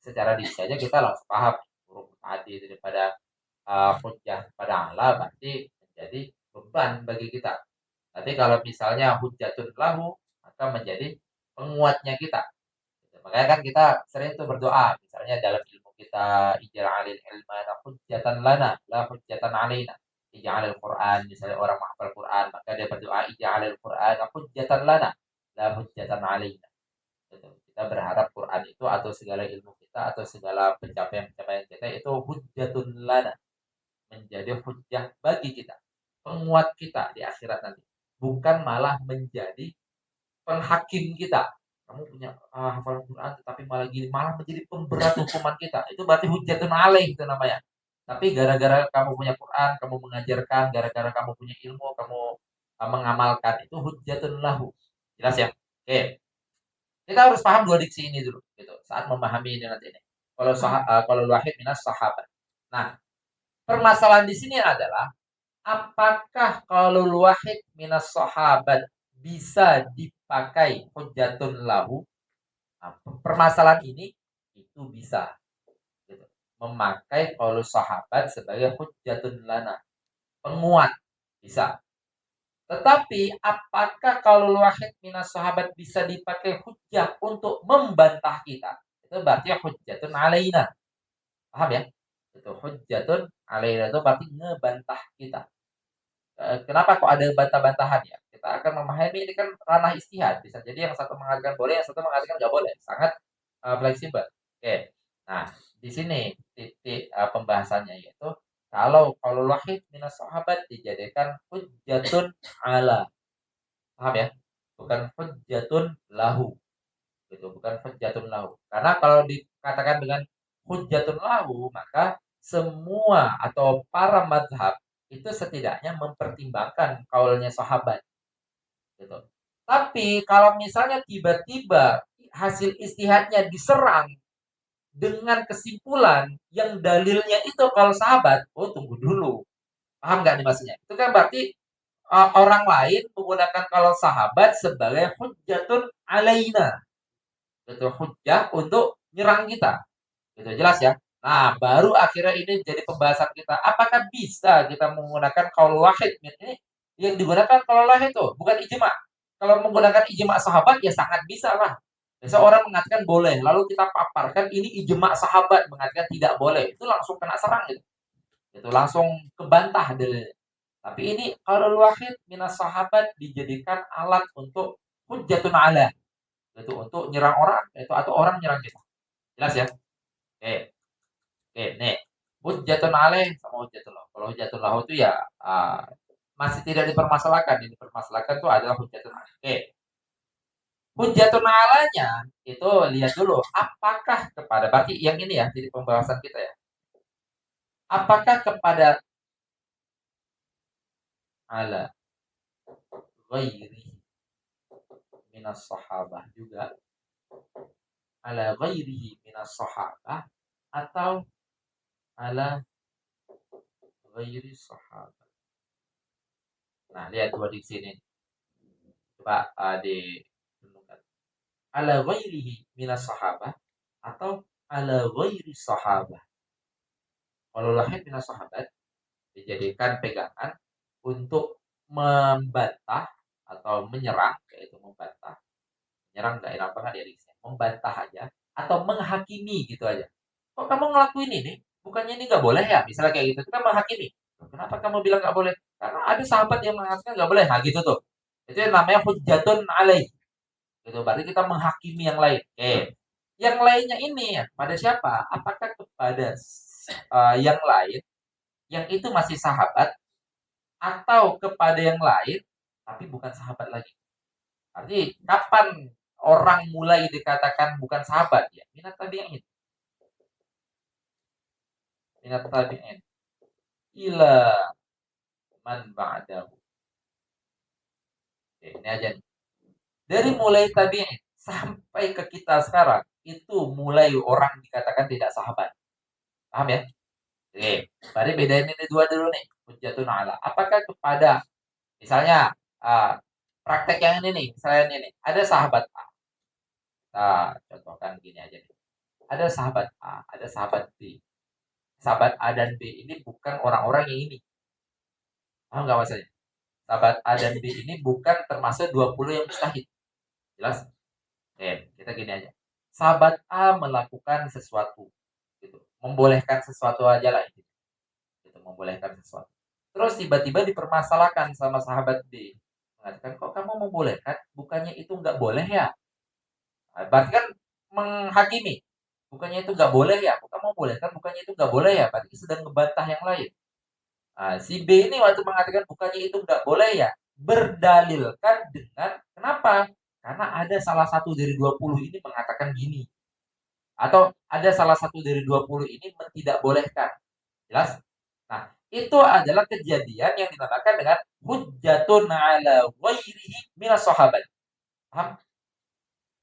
Secara diksi aja kita langsung paham huruf tadi daripada hujjah pada Allah berarti menjadi beban bagi kita. Tapi kalau misalnya hujjatun lahu maka menjadi penguatnya kita. Makanya kan kita sering tuh berdoa, misalnya dalam ilmu kita ij'alil ilma hujjatan lana la hujjatan alaina. Ij'alil Quran, misalnya orang menghafal Quran, maka dia berdoa ij'alil Quran hujjatan lana la hujjatan alaina. Gitu. Kita berharap Quran itu atau segala ilmu kita atau segala pencapaian-pencapaian kita itu hujjatun lana, menjadi hujjah bagi kita, penguat kita di akhirat nanti, bukan malah menjadi penghakim kita. Kamu punya hafalan Quran tetapi malah gini, malah menjadi pemberat hukuman kita, itu berarti hujjatun alaih itu namanya. Tapi gara-gara kamu punya Quran, kamu mengajarkan, gara-gara kamu punya ilmu, kamu mengamalkan, itu hujjatun lahu. Jelas ya? Oke. Kita harus paham dua diksi ini dulu gitu saat memahami ini nanti ini. Kalau wahid minas sahabat. Nah, permasalahan di sini adalah apakah kalau wahid minas sahabat bisa dipakai hujjatun lahu? Nah, permasalahan ini itu bisa gitu. Memakai kalau sahabat sebagai hujjatun lana, penguat bisa. Tetapi apakah kalau wahid minas sahabat bisa dipakai hujjah untuk membantah kita? Itu berarti hujjatun alaina. Paham ya? Itu hujjatun alaina itu berarti ngebantah kita. Kenapa kok ada bantah-bantahan ya? Kita akan memahami ini kan ranah istihad. Bisa jadi yang satu mengatakan boleh, yang satu mengatakan nggak boleh. Sangat fleksibel. Oke. Nah, di sini titik pembahasannya yaitu kalau wahid minas sahabat dijadikan hujjatun ala. Paham ya? Bukan hujjatun lahu. Gitu, bukan hujjatun lahu. Karena kalau dikatakan dengan hujjatun lahu, maka semua atau para madhab itu setidaknya mempertimbangkan kaulnya sahabat. Gitu. Tapi kalau misalnya tiba-tiba hasil istihadnya diserang dengan kesimpulan yang dalilnya itu kalau sahabat, oh tunggu dulu. Paham nggak nih maksudnya? Itu kan berarti orang lain menggunakan kalau sahabat sebagai hujjatun alaina. Itu hujjah untuk nyerang kita. Itu jelas ya. Nah, baru akhirnya ini jadi pembahasan kita. Apakah bisa kita menggunakan qaul wahid? Ini yang digunakan qaul wahid itu, bukan ijma. Kalau menggunakan ijma sahabat ya sangat bisa lah. Biasa orang mengatakan boleh, lalu kita paparkan ini ijma sahabat mengatakan tidak boleh. Itu langsung kena serang gitu. Itu langsung kebantah dalilnya. Tapi ini qaul wahid minas sahabat dijadikan alat untuk hujjatun ala. Itu untuk nyerang orang, itu atau orang nyerang kita. Jelas ya? Oke, nih. Hujjatun alaih sama hujjatullah. Kalau hujjatullah itu ya masih tidak dipermasalahkan. Yang dipermasalahkan itu adalah hujjatun alaih. Oke. Hujjatun alanya itu lihat dulu apakah kepada berarti yang ini ya jadi pembahasan kita ya. Apakah kepada ala ghairi minas sahabah juga ala ghairihi minas sahabah atau ala ghairi sahabah. Nah, lihat dua di sini. Coba direnungkan. Ala ghairihi minas sahabah atau ala ghairi sahabah. Kalau lahir minas sahabat dijadikan pegangan untuk membantah atau menyerang, yaitu membantah. Menyerang nggak enak banget ya Riz. Membantah aja atau menghakimi gitu aja. Kok kamu ngelakuin ini? Bukannya ini nggak boleh ya? Misalnya kayak gitu. Kita menghakimi. Kenapa kamu bilang nggak boleh? Karena ada sahabat yang mengatakan nggak boleh. Nah gitu tuh. Itu yang namanya hujjatun alaih. Gitu. Berarti kita menghakimi yang lain. Oke. Yang lainnya ini ya, pada siapa? Apakah kepada yang lain yang itu masih sahabat atau kepada yang lain tapi bukan sahabat lagi? Arti kapan orang mulai dikatakan bukan sahabat ya? Minat tabi'in. Minat tabi'in. Ila man ba'dahu. Oke, ini aja nih. Dari mulai tabi'in sampai ke kita sekarang itu mulai orang dikatakan tidak sahabat. Paham ya? Oke, berarti bedain ini dua dulu nih. Hujjatun ala. Apakah kepada misalnya praktek yang ini nih, misalnya ini nih, ada sahabat A. Kita contohkan gini aja nih. Ada sahabat A, ada sahabat B. Sahabat A dan B ini bukan orang-orang yang ini. Paham nggak maksudnya? Sahabat A dan B ini bukan termasuk 20 yang mustahil. Jelas? Oke, kita gini aja. Sahabat A melakukan sesuatu. Gitu. Membolehkan sesuatu aja lah. Gitu. Membolehkan sesuatu. Terus tiba-tiba dipermasalahkan sama sahabat B. Mengatakan, kok kamu membolehkan? Bukannya itu nggak boleh ya? Nah, berarti kan menghakimi. Bukannya itu nggak boleh ya? Kamu membolehkan, bukannya itu nggak boleh ya? Berarti sedang ngebantah yang lain. Nah, si B ini waktu mengatakan bukannya itu nggak boleh ya, berdalilkan dengan kenapa? Karena ada salah satu dari 20 ini mengatakan gini. Atau ada salah satu dari 20 ini tidak bolehkan. Jelas? Nah, itu adalah kejadian yang dinamakan dengan hujjatun ala ghairihi minas sahabat. Paham?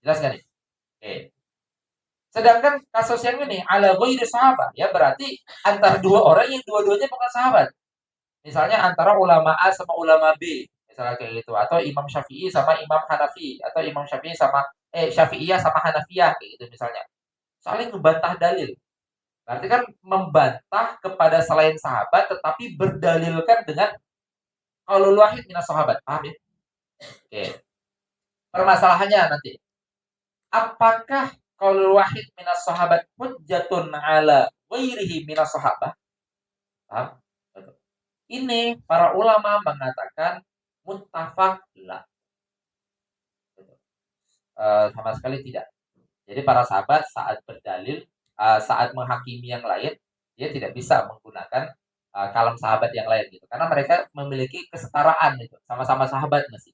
Jelas kan nih? Oke. Sedangkan kasus yang ini ala ghairi sahabat, ya berarti antara dua orang yang dua-duanya bukan sahabat. Misalnya antara ulama A sama ulama B, misalnya kayak gitu, atau Imam Syafi'i sama Imam Hanafi, atau Imam Syafi'i sama Syafi'iyah sama Hanafiyah kayak gitu misalnya. Saling membantah dalil. Berarti kan membantah kepada selain sahabat tetapi berdalilkan dengan qaulul wahid minas sahabat. Paham ya? Oke. Permasalahannya nanti, apakah qaulul wahid minas sahabat hujjatun ala ghairihi minas sahabat? Paham? Ini para ulama mengatakan muttafaq la. Sama sekali tidak. Jadi para sahabat saat berdalil, saat menghakimi yang lain, dia tidak bisa menggunakan kalam sahabat yang lain gitu. Karena mereka memiliki kesetaraan gitu. Sama-sama sahabat masih.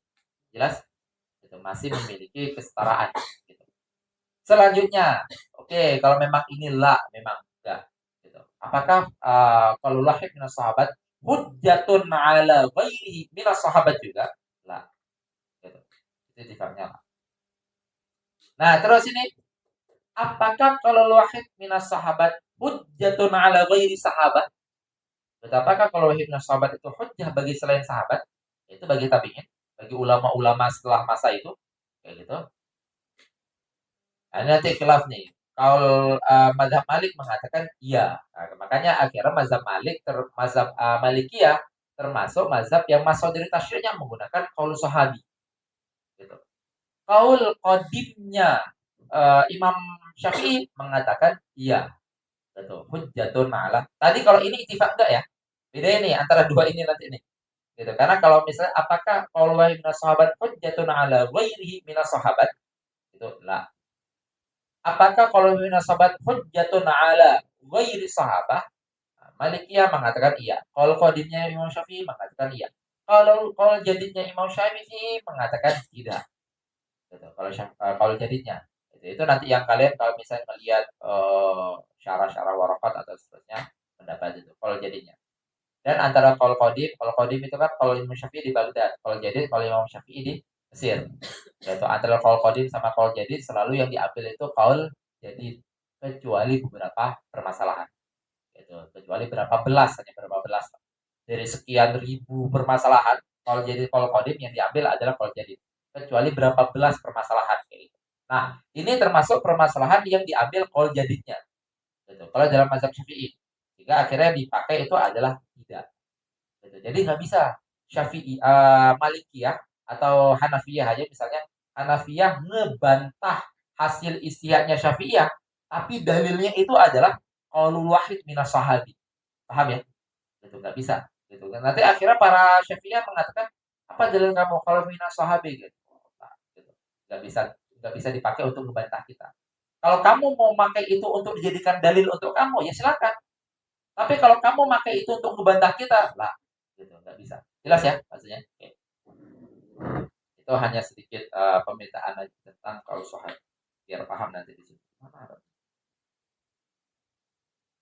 Jelas? Gitu. Masih memiliki kesetaraan gitu. Selanjutnya, oke, kalau memang inilah memang enggak gitu. Apakah kalau lahir minas sahabat hujjatun ala ghairihi minas sahabat juga? Lah, gitu. Itu sifatnya. Nah, terus ini apakah kalau wahid minas sahabat hujjatun ala ghairi sahabat? Betapakah kalau wahid minas sahabat itu hujjah bagi selain sahabat? Itu bagi tabi'in, bagi ulama-ulama setelah masa itu, kayak gitu. Nah, ini nanti khilaf nih. Kalau mazhab Malik mengatakan iya. Nah, makanya akhirnya mazhab Malik, mazhab Malikiyah termasuk mazhab yang masuk dari tasyri'nya menggunakan qaul sahabi. Gitu. Qaul qadimnya Imam Syafi'i mengatakan iya. Betul. Hujjatun ma'alah. Tadi kalau ini ittifaq enggak ya? Beda ini antara dua ini nanti nih. Gitu. Karena kalau misalnya apakah qaul minas sahabat hujjatun ala ghairihi minas sahabat? Itu lah. Apakah kalau munasabat hujjatun ala ghairi sahabah? Malikiyah mengatakan iya. Kalau qadimnya Imam Syafi'i mengatakan iya. Kalau jadidnya Imam Syafi'i mengatakan tidak. Gitu. Kalau jadidnya itu nanti yang kalian kalau misalnya melihat syarah-syarah warakat atau seterusnya pendapat itu. Kalau jadidnya. Dan antara kalau qadim itu kan kalau Imam Syafi'i di Baghdad, kalau Imam Syafi'i di Mesir. Yaitu antara kalau qadim sama kalau jadid selalu yang diambil itu kalau jadid kecuali beberapa permasalahan. Kecuali berapa belas hanya berapa belas dari sekian ribu permasalahan kalau kodim yang diambil adalah kalau jadi kecuali berapa belas permasalahan kayak gitu. Nah ini termasuk permasalahan yang diambil kalau jadinya gitu. Kalau dalam mazhab Syafi'i sehingga akhirnya dipakai itu adalah tidak gitu. Jadi nggak bisa Syafi'i Malikiyah atau Hanafiyah aja misalnya Hanafiyah ngebantah hasil istihadnya Syafi'iyah tapi dalilnya itu adalah qaulul wahid minas sahabi. Paham ya? Gitu nggak bisa gitu kan. Nanti akhirnya para Syafi'iyah mengatakan apa dalil kamu kalau minas sahabi gitu. Nah, gitu. Nggak bisa dipakai untuk membantah kita. Kalau kamu mau pakai itu untuk dijadikan dalil untuk kamu ya silakan. Tapi kalau kamu pakai itu untuk membantah kita, lah gitu nggak bisa. Jelas ya maksudnya? Oke. Itu hanya sedikit pemerintahan aja tentang kalau sahabat biar paham nanti di sini.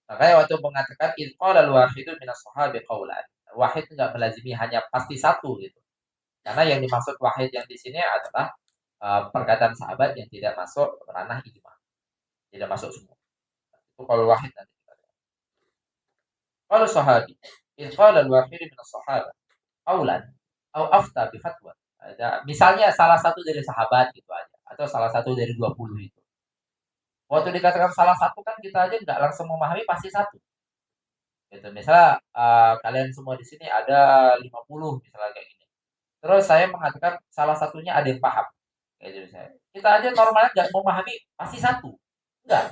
Makanya waktu mengatakan qala al-wahidu minas sahabi qaulan. Wahid enggak melazimi hanya pasti satu gitu. Karena yang dimaksud wahid yang di sini adalah perkataan sahabat yang tidak masuk ranah ijma, tidak masuk semua. Itu kalau wahid nanti kita lihat. Kalau sahabi, in qala al-wahid min as-sahabah qaulan au afta bi fatwa. Ada misalnya salah satu dari sahabat gitu aja atau salah satu dari 20 itu. Waktu dikatakan salah satu kan kita aja nggak langsung memahami pasti satu. Gitu. Misalnya kalian semua di sini ada 50 misalnya kayak gini. Terus saya mengatakan salah satunya ada yang paham. Kayak gitu saya. Kita aja normalnya nggak memahami pasti satu. Enggak.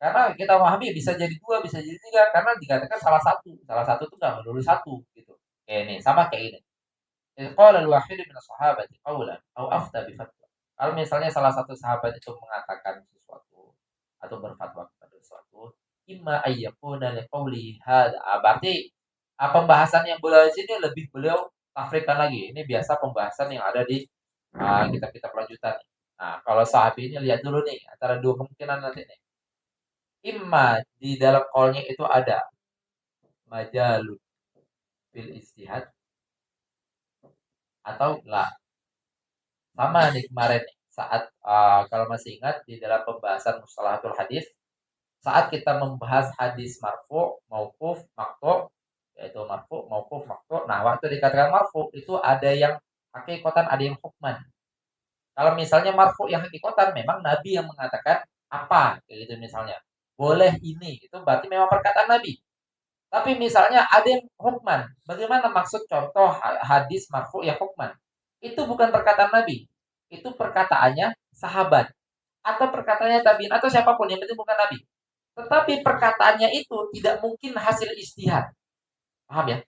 Karena kita memahami bisa jadi dua, bisa jadi tiga. Karena dikatakan salah satu. Salah satu itu nggak melulu satu. Gitu. Kayak ini. Sama kayak ini. Qala al-wahid min as-sahabati qawlan au afta bi fatwa. Kalau misalnya salah satu sahabat itu mengatakan sesuatu atau berfatwa kepada sesuatu, imma ayyakuna liqauli hada. Berarti pembahasan yang beliau di sini lebih beliau tafrikan lagi. Ini biasa pembahasan yang ada di kitab-kitab lanjutan. Nah, kalau sahabat ini lihat dulu nih antara dua kemungkinan nanti nih. Imma di dalam qaulnya itu ada majalun bil istihad atau la. Sama nih kemarin nih, saat kalau masih ingat di dalam pembahasan mustalahatul hadis, saat kita membahas hadis marfu, mauquf, maqtu, yaitu marfu, mauquf, maqtu. Nah, waktu dikatakan marfu itu ada yang hakikatan, ada yang hukman. Kalau misalnya marfu yang hakikatan memang Nabi yang mengatakan apa, kayak gitu misalnya. Boleh ini, itu berarti memang perkataan Nabi. Tapi misalnya ada yang hukman. Bagaimana maksud contoh hadis marfu yang hukman? Itu bukan perkataan Nabi. Itu perkataannya sahabat atau perkataannya tabiin atau siapapun yang penting bukan Nabi. Tetapi perkataannya itu tidak mungkin hasil istihad. Paham ya?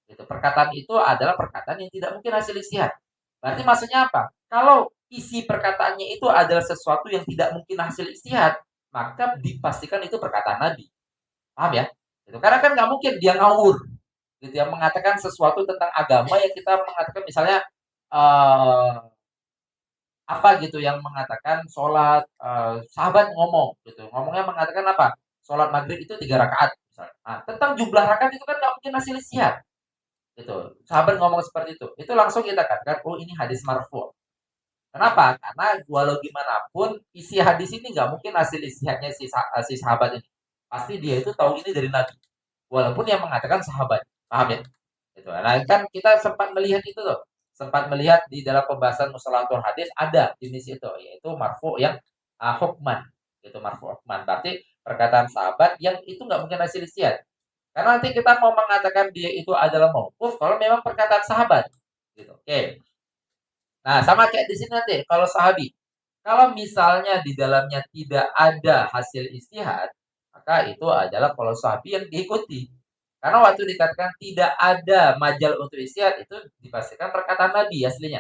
Itu perkataan itu adalah perkataan yang tidak mungkin hasil istihad. Berarti maksudnya apa? Kalau isi perkataannya itu adalah sesuatu yang tidak mungkin hasil istihad, maka dipastikan itu perkataan Nabi. Paham ya? Itu karena kan nggak mungkin dia ngawur gitu yang mengatakan sesuatu tentang agama yang kita mengatakan misalnya uh, apa gitu yang mengatakan sholat sahabat ngomong gitu ngomongnya mengatakan apa sholat maghrib itu 3 rakaat misalnya. Nah, tentang jumlah rakaat itu kan nggak mungkin hasil istihad gitu sahabat ngomong seperti itu langsung kita katakan oh ini hadis marfu. Kenapa? Karena walau gimana pun isi hadis ini nggak mungkin hasil istihadnya si sahabat ini pasti dia itu tahu ini dari Nabi walaupun yang mengatakan sahabat. Paham ya? Gitu. Nah, kan kita sempat melihat itu tuh. Sempat melihat di dalam pembahasan musalahatul hadis ada jenis itu yaitu marfu yang hukman. Itu marfu hukman. Berarti perkataan sahabat yang itu nggak mungkin hasil istihad. Karena nanti kita mau mengatakan dia itu adalah mauquf kalau memang perkataan sahabat. Gitu. Oke. Nah, sama kayak di sini nanti kalau sahabi. Kalau misalnya di dalamnya tidak ada hasil istihad, maka itu adalah kalau sahabi yang diikuti. Karena waktu dikatakan tidak ada majal untuk istihad itu dipastikan perkataan Nabi aslinya.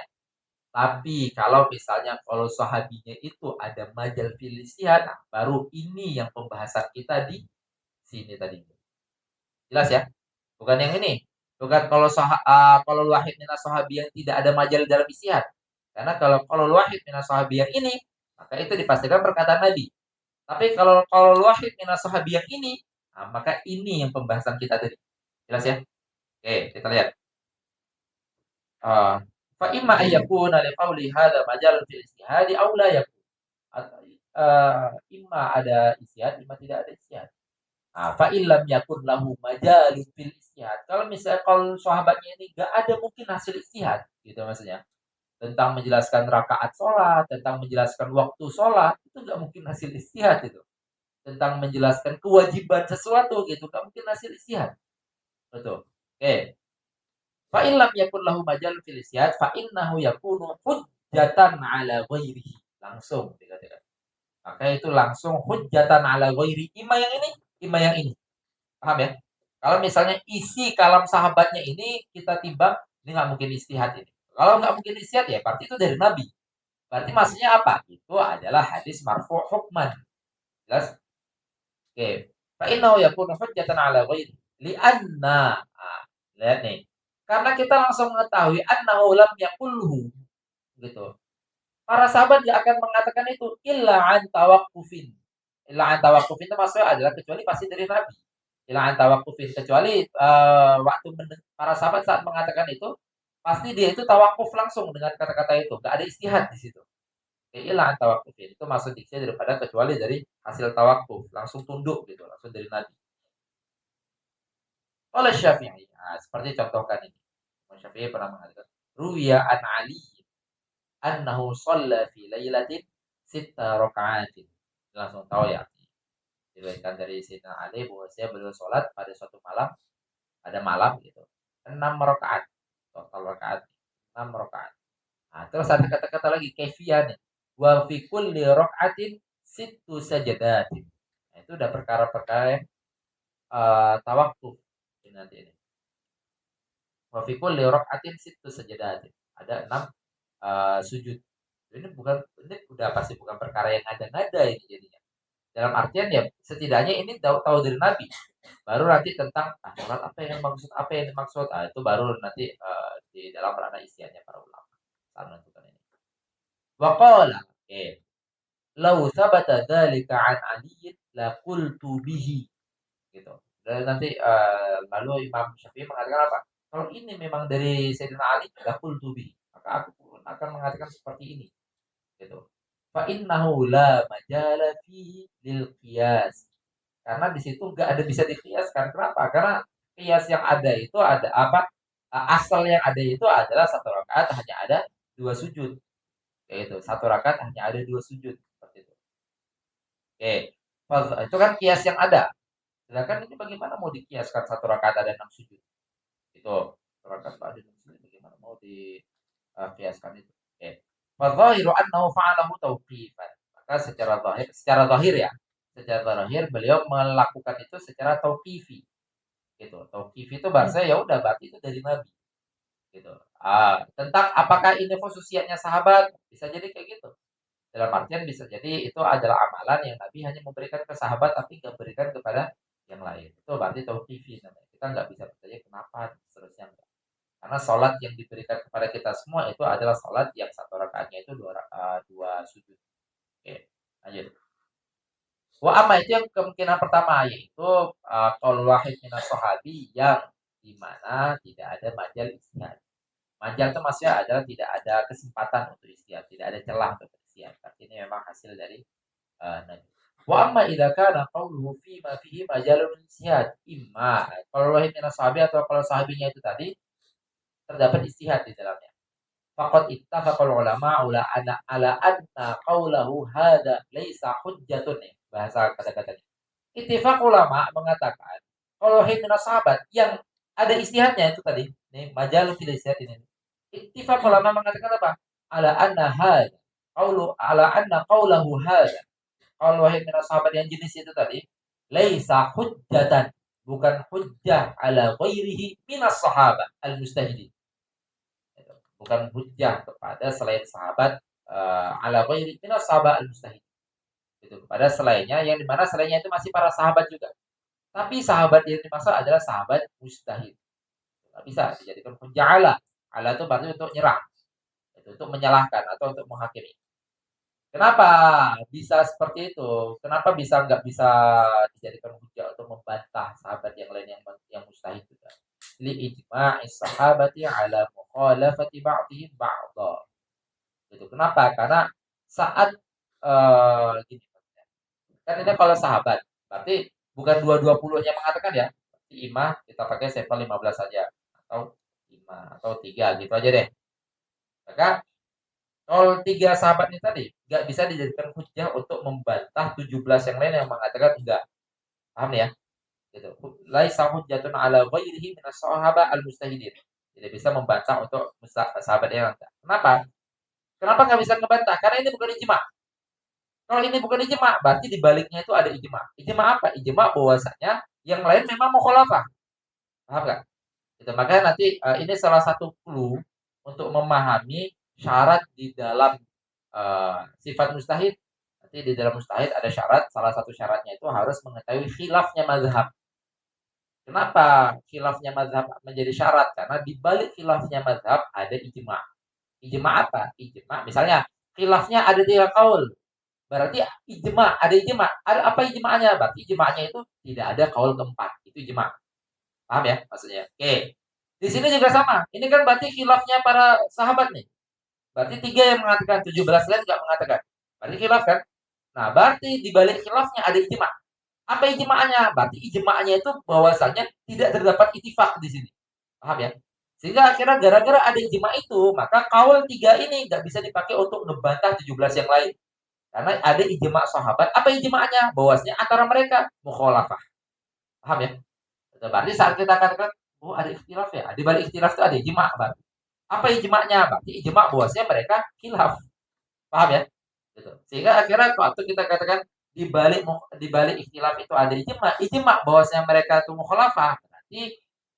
Tapi kalau misalnya kalau sahabinya itu ada majal fil ijtihad, nah, baru ini yang pembahasan kita di sini tadi. Jelas ya? Bukan yang ini. Bukan kalau wahid minas sahabi yang tidak ada majal dalam ijtihad. Karena kalau wahid minas sahabi yang ini, maka itu dipastikan perkataan Nabi. Tapi kalau wahid minas sahabi yang ini, nah, maka ini yang pembahasan kita tadi. Jelas ya? Oke, kita lihat. Ah, fa imma ayyakuna liqauli hadza majal fil ijtihadi aw la yakun. Imma ada ijtihad, imma tidak ada ijtihad. Fa illam yakun lahu majalun fil ijtihad. Kalau misalnya kalau sahabatnya ini enggak ada mungkin hasil ijtihad, gitu maksudnya. Tentang menjelaskan rakaat sholat, tentang menjelaskan waktu sholat, itu enggak mungkin hasil ijtihad itu. Tentang menjelaskan kewajiban sesuatu gitu, enggak mungkin hasil ijtihad. Betul. Oke. Fa illam yakun lahu majal fil ijtihad fa innahu yakunu hujjatan ala ghairihi. Langsung dikatakan. Maka itu langsung hujjatan ala ghairi. Ima yang ini, ima yang ini. Paham ya? Kalau misalnya isi kalam sahabatnya ini kita timbang, ini nggak mungkin istihad ini. Kalau nggak mungkin istihad ya berarti itu dari Nabi. Berarti maksudnya apa? Itu adalah hadis marfu hukman. Jelas? Oke. Fa innahu yakunu hujjatan ala ghairi. Lianna. Lihat nih. Karena kita langsung mengetahui annahu lam yaqulhu gitu. Para sahabat tidak akan mengatakan itu illa an tawaqqufin. Illa an tawaqqufin itu maksudnya adalah kecuali pasti dari Nabi. Illa an tawaqqufin kecuali waktu para sahabat saat mengatakan itu pasti dia itu tawakuf langsung dengan kata-kata itu, enggak ada istihad di situ. Illa an tawaqqufin itu maksud diksi daripada kecuali dari hasil tawakuf, langsung tunduk gitu, langsung dari Nabi. Oleh Syafi'i. Nah, seperti contohkan ini. Syafi'i pernah mengatakan, Ruwiya an Ali annahu shalla fi lailatin sitta raka'atin. Langsung tahu ya. Diriwayatkan dari Sayyidina Ali bahwa beliau sholat pada suatu malam, ada malam gitu. 6 rakaat. Total rakaat 6 rakaat. Nah, terus ada kata-kata lagi kaifiyah nih. Wa fi kulli raka'atin sittu sajadatin. Nah, itu udah perkara-perkara yang tawakuf ini nanti ini. Wa fi kulli raka'atin sittu sajadatin. Ada 6 sujud. Ini udah pasti bukan perkara yang ada-ada ini jadinya. Dalam artian ya setidaknya ini tahu dari Nabi. Baru nanti tentang sholat apa yang dimaksud, itu baru nanti di dalam ranah istiadatnya para ulama saat menentukan ini. Wa qala, "Lau sabata dzalika an Ali la qultu bihi." Gitu. Dan nanti lalu Imam Syafi'i mengatakan apa? Kalau ini memang dari Sayyidina Ali, la qultu bihi, maka aku pun akan mengatakan seperti ini. Gitu. Fa innahu la majala fihi lil qiyas. Karena di situ enggak ada bisa dikiaskan. Kenapa? Karena kias yang ada itu ada apa? Asal yang ada itu adalah satu rakaat hanya ada 2 sujud. Yaitu satu rakaat hanya ada 2 sujud seperti itu. Oke. Itu kan kias yang ada. Sedangkan ini bagaimana mau dikiaskan satu rakaat ada 6 sujud? Itu rakaat ada 6 sujud bagaimana mau dikiaskan itu? Oke. Fadzahiru annahu fa'alahu tauqifan. Maka secara zahir ya. Secara zahir beliau melakukan itu secara tauqifi. Gitu. Tauqifi itu bahasa ya udah berarti itu dari Nabi. Gitu. Tentang apakah ini khususiyatnya sahabat, bisa jadi kayak gitu. Dalam artian bisa jadi itu adalah amalan yang Nabi hanya memberikan ke sahabat tapi nggak berikan kepada yang lain. Itu berarti tauqifi namanya. Kita nggak bisa bertanya kenapa seterusnya enggak. Karena sholat yang diberikan kepada kita semua itu adalah sholat yang satu rakaatnya itu dua sujud. Oke, lanjut. Wa amma itu yang kemungkinan pertama yaitu qaul wahid minas sahabi yang dimana tidak ada majal ijtihad. Majal itu maksudnya adalah tidak ada kesempatan untuk ijtihad, tidak ada celah untuk ijtihad. Artinya memang hasil dari Nabi. Wa amma idza kana qauluhu fi ma fihi majalun ijtihad, imma qaul wahid minas sahabi atau kalau sahabinya itu tadi terdapat ijtihad di dalamnya. Faqad ittafaqal ulama ala anna qaulahu hadza laisa hujjatun, bahasa kata-katanya. Ittifaq ulama mengatakan kalau minas sahabat yang ada istihadnya itu tadi, nih majalul fil istihad ini. Ittifaq ulama mengatakan apa? Ala anna hadza ala anna qaulahu hadza. Kalau minas sahabat yang jenis itu tadi, laisa hujjatan, bukan hujjah ala ghairihi minas sahabat al-mustahidin. bukan hujjah kepada selain sahabat ala ghairi minas sahabat al-mustahid. Gitu. Kepada selainnya yang dimana selainnya itu masih para sahabat juga. Tapi sahabat yang dimaksud adalah sahabat mustahid. Nggak bisa dijadikan hujjah ala. Ala itu berarti untuk nyerang, itu untuk menyalahkan atau untuk menghakimi. Kenapa bisa seperti itu? Kenapa nggak bisa dijadikan hujjah untuk membantah sahabat yang lain yang mustahid juga? Li ijma'i sahabati ala mukhalafati ba'dihim ba'dha. Gitu. Kenapa? Karena saat gini, kan ini kalau sahabat, berarti bukan dua-dua-puluhnya mengatakan ya. Imah kita pakai sampel 15 saja atau 5 atau 3 gitu aja deh. Maka kalau 3 sahabat ini tadi nggak bisa dijadikan hujjah untuk membantah 17 yang lain yang mengatakan enggak. Paham ya? Gitu. Laisa hujjatun ala ghairihi minas sahabah al-mustahidin. Tidak bisa membantah untuk sahabat yang enggak. Kenapa? Kenapa nggak bisa ngebantah? Karena ini bukan ijma. Kalau ini bukan ijma, berarti di baliknya itu ada ijma. Ijma apa? Ijma bahwasanya yang lain memang mukhalafah. Paham nggak? Gitu. Makanya nanti ini salah satu clue untuk memahami syarat di dalam sifat mustahid. Nanti di dalam mustahid ada syarat, salah satu syaratnya itu harus mengetahui khilafnya mazhab. Kenapa khilafnya mazhab menjadi syarat? Karena di balik khilafnya mazhab ada ijma. Ijma apa? Ijma misalnya khilafnya ada 3 kaul. Berarti ijma, ada ijma. Ada apa ijma'nya? Berarti ijma'nya itu tidak ada kaul keempat. Itu ijma. Paham ya maksudnya? Oke. Di sini juga sama. Ini kan berarti khilafnya para sahabat nih. Berarti 3 yang mengatakan, 17 lain enggak mengatakan. Berarti khilaf kan? Nah, berarti di balik khilafnya ada ijma. Apa ijma'nya? Berarti ijma'nya itu bahwasanya tidak terdapat ittifaq di sini. Paham ya? Sehingga akhirnya gara-gara ada ijma itu, maka kaul 3 ini nggak bisa dipakai untuk ngebantah 17 yang lain. Karena ada ijma sahabat. Apa ijma'nya? Bahwasanya antara mereka mukhalafah. Paham ya? Berarti saat kita katakan, oh ada ikhtilaf ya. Di balik ikhtilaf itu ada ijma. Apa ijma'nya? Berarti ijma bahwasanya mereka khilaf. Paham ya? Gitu. Sehingga akhirnya waktu kita katakan di balik ikhtilaf itu ada ijma bahwasanya mereka itu mukhalafah. Berarti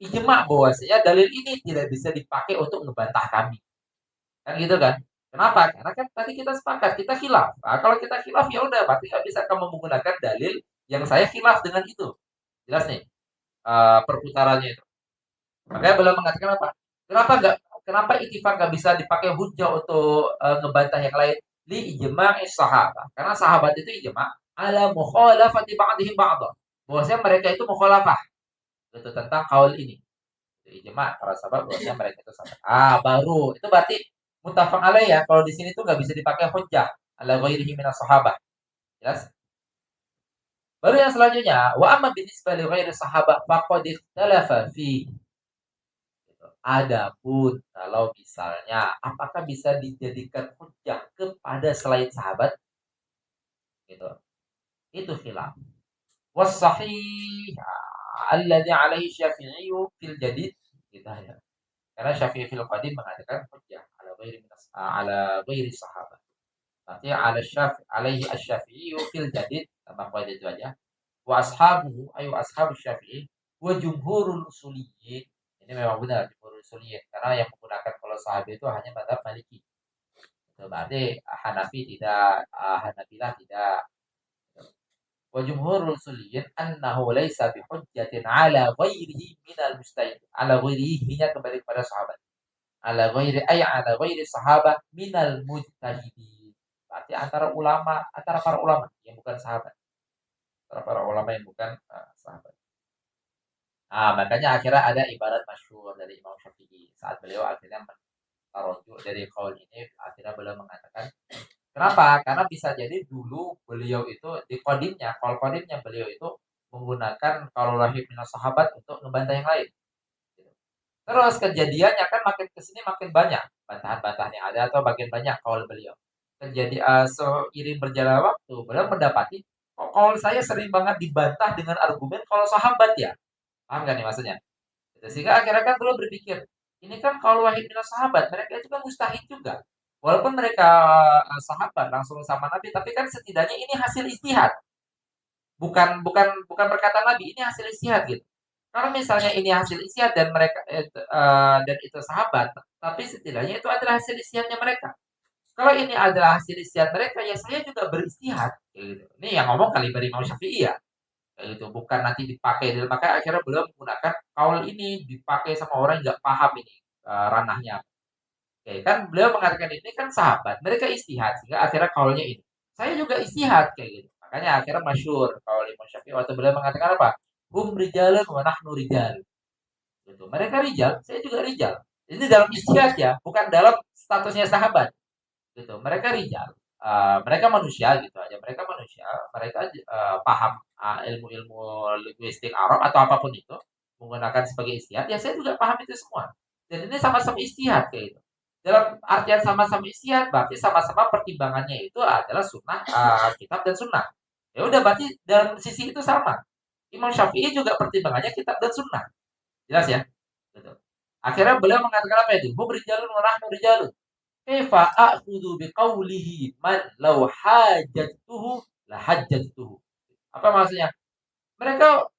ijma bahwasanya dalil ini tidak bisa dipakai untuk membantah kami. Kan gitu kan? Kenapa? Karena kan tadi kita sepakat kita khilaf. Nah, kalau kita khilaf ya udah berarti nggak bisa kamu menggunakan dalil yang saya khilaf dengan itu. Jelas nih perputarannya itu. Makanya beliau mengatakan apa? Kenapa ittifaq nggak bisa dipakai hujjah untuk ngebantah yang lain? Li ijma'is sahabat. Karena sahabat itu ijma' ala mukhalafati ba'dihim ba'dha. Bahwasanya mereka itu mukhalafah itu tentang kaul ini. Itu ijma' para sahabat bahwasanya mereka itu sahabat. Baru itu berarti muttafaq alaih ya. Kalau di sini tuh nggak bisa dipakai hujjah ala ghairihi minas sahabat. Jelas? Baru yang selanjutnya, wa amma binisbah li ghairi sahabat faqad ikhtalafa fi. Adapun kalau misalnya apakah bisa dijadikan hujjah kepada selain sahabat gitu. Itu khilaf. Was sahih alladhi alaihi Syafi'i fil jadid gitu ya. Karena Syafi'i fil qadim mengatakan hujjah ala ghairi sahabat. Berarti ala Syafi'i alaihi asy-Syafi'i fil jadid tambah kaidah itu aja. Wa ashabuhu ayu ashabus Syafi'i wa jumhurul usuliyyin. Ini memang benar jumhurul usuliyyin karena yang menggunakan kalau sahabat itu hanya mazhab Maliki. Itu berarti Hanafi tidak, Hanafilah tidak. Wa jumhurul usuliyyin annahu laisa bihujjatin ala ghairihi minal mustahid. Ala ghairihi nya kembali kepada sahabat. Ala ghairi sahabat minal mujtahidin. Berarti antara para ulama yang bukan sahabat. Antara para ulama yang bukan sahabat. Makanya akhirnya ada ibarat masyhur dari Imam Syafi'i saat beliau akhirnya tarojuk dari qaul ini, akhirnya beliau mengatakan, kenapa? Karena bisa jadi dulu beliau itu di qadimnya, qaul qadimnya beliau itu menggunakan qaul rahim minas sahabat untuk ngebantah yang lain. Terus kejadiannya kan makin kesini makin banyak bantahan-bantahan yang ada atau makin banyak qaul beliau. Seiring berjalan waktu, beliau mendapati qaul saya sering banget dibantah dengan argumen kalau sahabat ya. Paham gak nih maksudnya? Sehingga akhirnya kan beliau berpikir, ini kan kalau wahid minas sahabat, mereka itu kan mustahid juga. Walaupun mereka sahabat langsung sama Nabi, tapi kan setidaknya ini hasil istihad. Bukan perkataan Nabi, ini hasil istihad gitu. Kalau misalnya ini hasil istihad dan mereka dan itu sahabat, tapi setidaknya itu adalah hasil istihadnya mereka. Kalau ini adalah hasil istihad mereka, ya saya juga beristihad, kayak gitu. Ini yang ngomong Khalifah Imam Syafi'i ya, kayak gitu. Bukan nanti dipakai, maka akhirnya beliau menggunakan kaul ini dipakai sama orang yang nggak paham ini ranahnya. Oke, kan beliau mengatakan ini kan sahabat, mereka istihad sehingga akhirnya kaulnya ini. Saya juga istihad kayak gitu. Makanya akhirnya masyhur kaul Imam Syafi'i waktu beliau mengatakan apa? Hum rijalun wa nahnu rijal. Gitu. Mereka rijal, saya juga rijal. Ini dalam istihad ya, bukan dalam statusnya sahabat. Gitu. Mereka rijal. Mereka manusia gitu aja. Mereka manusia, mereka paham ilmu-ilmu linguistik Arab atau apapun itu menggunakan sebagai istihad. Ya saya juga paham itu semua. Dan ini sama-sama istihad kayak gitu. Dalam artian sama-sama istihad berarti sama-sama pertimbangannya itu adalah sunnah kitab dan sunnah. Ya udah berarti dalam sisi itu sama. Imam Syafi'i juga pertimbangannya kitab dan sunnah. Jelas ya? Gitu. Akhirnya beliau mengatakan apa itu? Hum rijalun wa nahnu rijalun. Kaifa a'khudhu biqaulihi man law hajjatuhu la hajjatuhu. Apa maksudnya? Mereka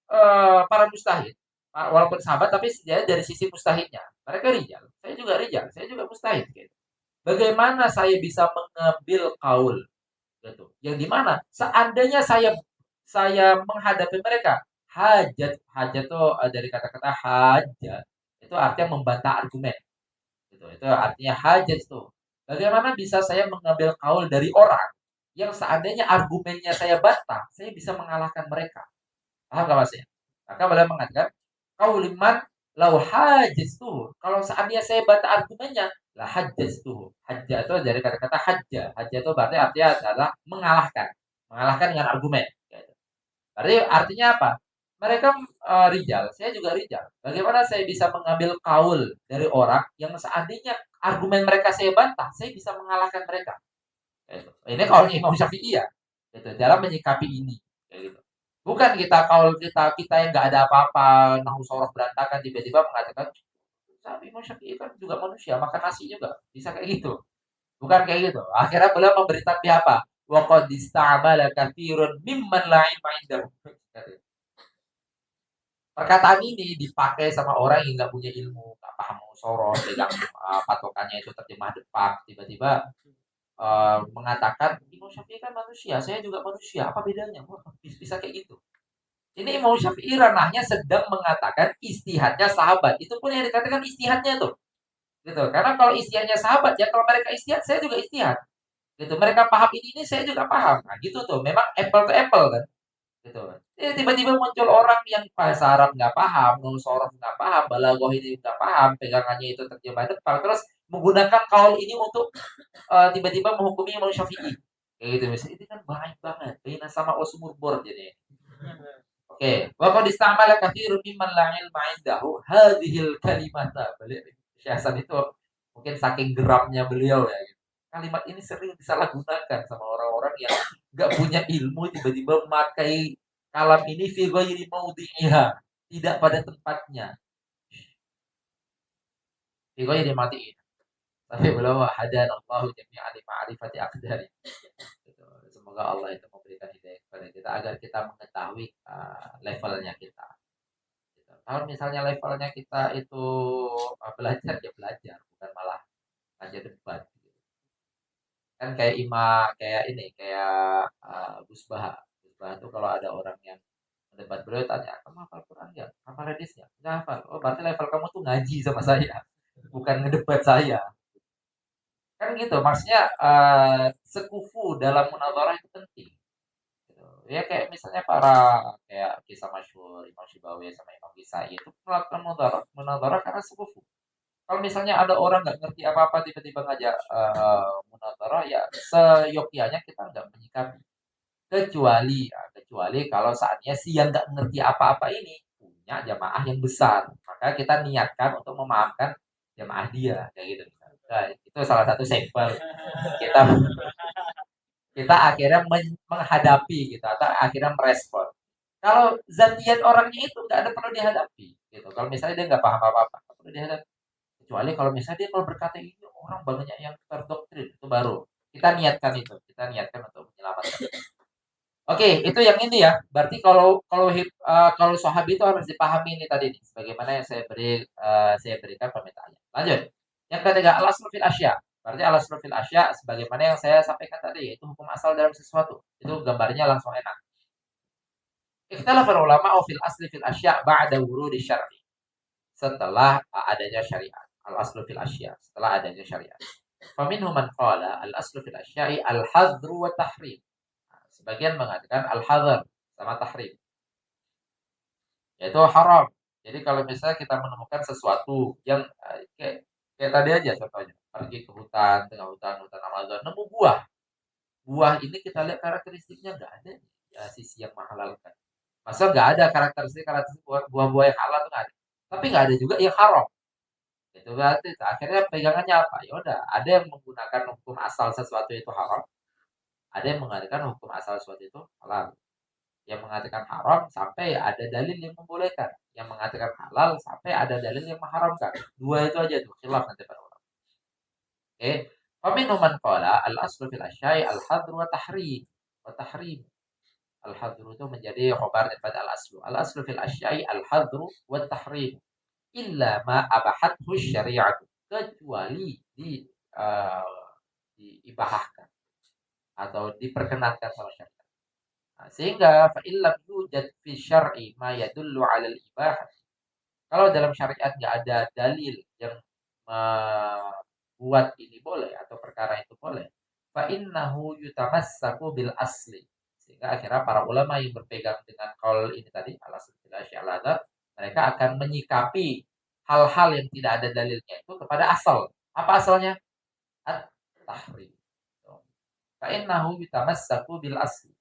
para mustahid, walaupun sahabat tapi dari sisi mustahidnya. Mereka rijal, saya juga mustahid gitu. Bagaimana saya bisa mengambil kaul gitu. Yang di mana seandainya saya menghadapi mereka, hajat itu dari kata-kata hajat itu artinya membantah argumen gitu. Itu artinya hajat itu. Bagaimana bisa saya mengambil kaul dari orang yang seandainya argumennya saya bantah, saya bisa mengalahkan mereka. Paham nggak maksudnya? Maka beliau mengatakan, kauliman lau tuh. Kalau seandainya saya bantah argumennya, lah tuh. Hajjah itu dari kata-kata hajjah. Hajjah itu berarti artinya adalah mengalahkan. Mengalahkan dengan argumen. Berarti artinya apa? Mereka rijal, saya juga rijal. Bagaimana saya bisa mengambil kaul dari orang yang seandainya argumen mereka saya bantah, saya bisa mengalahkan mereka. Gitu. Ini kaulnya Imam Syafi'i ya. Gitu. Dalam menyikapi ini. Kayak gitu. Bukan kita kaul kita yang nggak ada apa-apa, nahu soroh berantakan tiba-tiba mengatakan Imam Syafi'i kan juga manusia, makan nasi juga. Bisa kayak gitu. Bukan kayak gitu. Akhirnya beliau memberi tanbih apa? Wa qad istamala katsirun mimman la ilma indahu. Perkataan ini dipakai sama orang yang nggak punya ilmu, nggak paham musorot, pegang patokannya itu terjemah depak, tiba-tiba mengatakan Imam Syafi'i kan manusia, saya juga manusia, apa bedanya? Wah, bisa kayak gitu. Ini Imam Syafi'i ranahnya sedang mengatakan istihadnya sahabat, itu pun yang dikatakan istihadnya tuh, gitu. Karena kalau istihadnya sahabat ya, kalau mereka istihad, saya juga istihad, gitu. Mereka paham ini saya juga paham, nah gitu tuh. Memang apple to apple kan. Gitu. Tiba-tiba muncul orang yang bahasa Arab nggak paham, nulis Arab nggak paham, balaghah ini nggak paham, pegangannya itu terjemah depan, terus menggunakan kaul ini untuk tiba-tiba menghukumi Imam Syafi'i. Kayak gitu misalnya, itu kan baik banget. Bina sama osumur bor jadi. Oke, wa qad istamala katsirun mimman la ilma indahu hadhil kalimata. Balik Syekh Hasan itu mungkin saking geramnya beliau ya. Gitu. Kalimat ini sering disalahgunakan sama orang-orang yang nggak punya ilmu tiba-tiba memakai kalam ini fi ghairi maudhi'iha, tidak pada tempatnya. Fi ghairi maudi'i. Tapi beliau hadanallahu jami'an li ma'rifati aqdari. Gitu. Semoga Allah itu memberikan hidayah kepada kita agar kita mengetahui levelnya kita. Gitu. Kalau misalnya levelnya kita itu belajar ya belajar, bukan malah aja debat. Gitu. Kan kayak kayak ini, kayak Gus Baha. Gus Baha tuh kalau ada orang yang debat beliau tanya, kamu hafal Quran nggak? Hafal hadis nggak? Nggak hafal. Oh berarti level kamu tuh ngaji sama saya, bukan ngedebat saya. Kan gitu, maksudnya sekufu dalam munadharah itu penting. Gitu. Ya kayak misalnya kayak kisah masyhur Imam Syibawi sama Imam Kisai itu melakukan munadharah karena sekufu. Kalau misalnya ada orang nggak ngerti apa-apa tiba-tiba ngajak munadharah ya seyogyanya kita nggak menyikapi. Kecuali kalau saatnya si yang nggak ngerti apa-apa ini punya jamaah yang besar, maka kita niatkan untuk memahamkan jamaah dia kayak gitu. Nah, itu salah satu sampel kita kita akhirnya menghadapi gitu atau akhirnya merespon. Kalau zatian orangnya itu nggak ada perlu dihadapi gitu. Kalau misalnya dia nggak paham apa-apa, nggak perlu dihadapi. Kecuali kalau misalnya dia kalau berkata ini orang banyak yang terdoktrin itu baru kita niatkan itu, kita niatkan untuk menyelamatkan. Oke, itu yang ini ya. Berarti kalau sahabi itu harus dipahami ini tadi nih, sebagaimana yang saya berikan permintaannya. Lanjut. Yang ketiga, al-aslu fil asya. Berarti al-aslu fil asya sebagaimana yang saya sampaikan tadi, yaitu hukum asal dalam sesuatu. Itu gambarnya langsung enak. Ikhtalafa ulama fil asli fil asya ba'da wurudi syar'i. Setelah adanya syariat. Al-aslu fil asya, setelah adanya syariat. Faminhum man qala al-aslu fil asya'i al-hadru wa tahrim. Sebagian mengatakan al-hadar sama tahrim, yaitu haram. Jadi kalau misalnya kita menemukan sesuatu yang kayak tadi aja contohnya, pergi ke hutan, tengah hutan, hutan Amazon, nemu buah. Buah ini kita lihat karakteristiknya nggak ada ya sisi yang menghalalkan. Masa nggak ada karakteristik buah-buah yang halal tuh nggak ada. Tapi nggak ada juga yang haram. Itu berarti akhirnya pegangannya apa? Ya udah, ada yang menggunakan hukum asal sesuatu itu haram, ada yang mengatakan hukum asal sesuatu itu halal. Yang mengatakan haram sampai ada dalil yang membolehkan, yang mengatakan halal sampai ada dalil yang mengharamkan. Dua itu aja tuh khilaf nanti para ulama. Oke, faminhum man qala al-aslu fil asya'i al-hadru wa tahrim. Wa tahrim. Al-hadru itu menjadi khobar daripada al-aslu. Al-aslu fil asya'i al-hadru wa tahrim. Illa ma abahathu syari'atu. Kecuali diibahahkan atau diperkenankan sama syariat. Nah, sehingga fa illam yujad fi syar'i ma yadullu 'ala al-ibahah. Kalau dalam syariat nggak ada dalil yang membuat ini boleh atau perkara itu boleh, fa innahu yutamassaku bil asli. Sehingga akhirnya para ulama yang berpegang dengan qaul ini tadi, al-asl fil asya' al-adab, mereka akan menyikapi hal-hal yang tidak ada dalilnya itu kepada asal. Apa asalnya? At-tahrim. Fa innahu yutamassaku bil asli.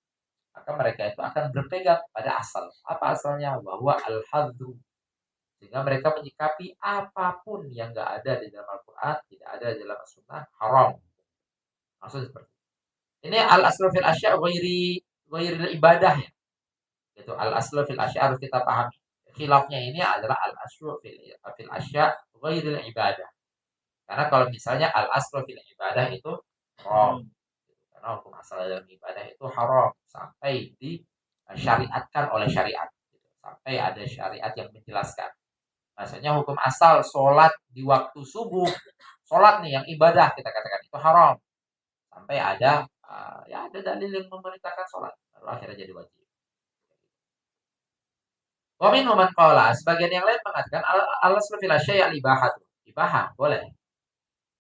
Maka mereka itu akan berpegang pada asal. Apa asalnya? Bahwa al-hadru. Sehingga mereka menyikapi apapun yang nggak ada di dalam Al-Quran, tidak ada di dalam As-Sunnah, haram. Maksudnya seperti itu. Ini al-aslu fil asya' ghairi ibadah ya. Itu al-aslu fil asya' harus kita pahami. Khilafnya ini adalah al-aslu fil asya' ghairi ibadah. Karena kalau misalnya al-aslu fil ibadah itu haram. Karena hukum asal dalam ibadah itu haram sampai disyariatkan oleh syariat. Sampai ada syariat yang menjelaskan. Maksudnya hukum asal sholat di waktu subuh, sholat nih yang ibadah kita katakan itu haram sampai ada ya ada dalil yang memerintahkan sholat lalu akhirnya jadi wajib. Wa minhum man qala, sebagian yang lain mengatakan al-aslu fil asya' al-ibahah. Ibahah boleh.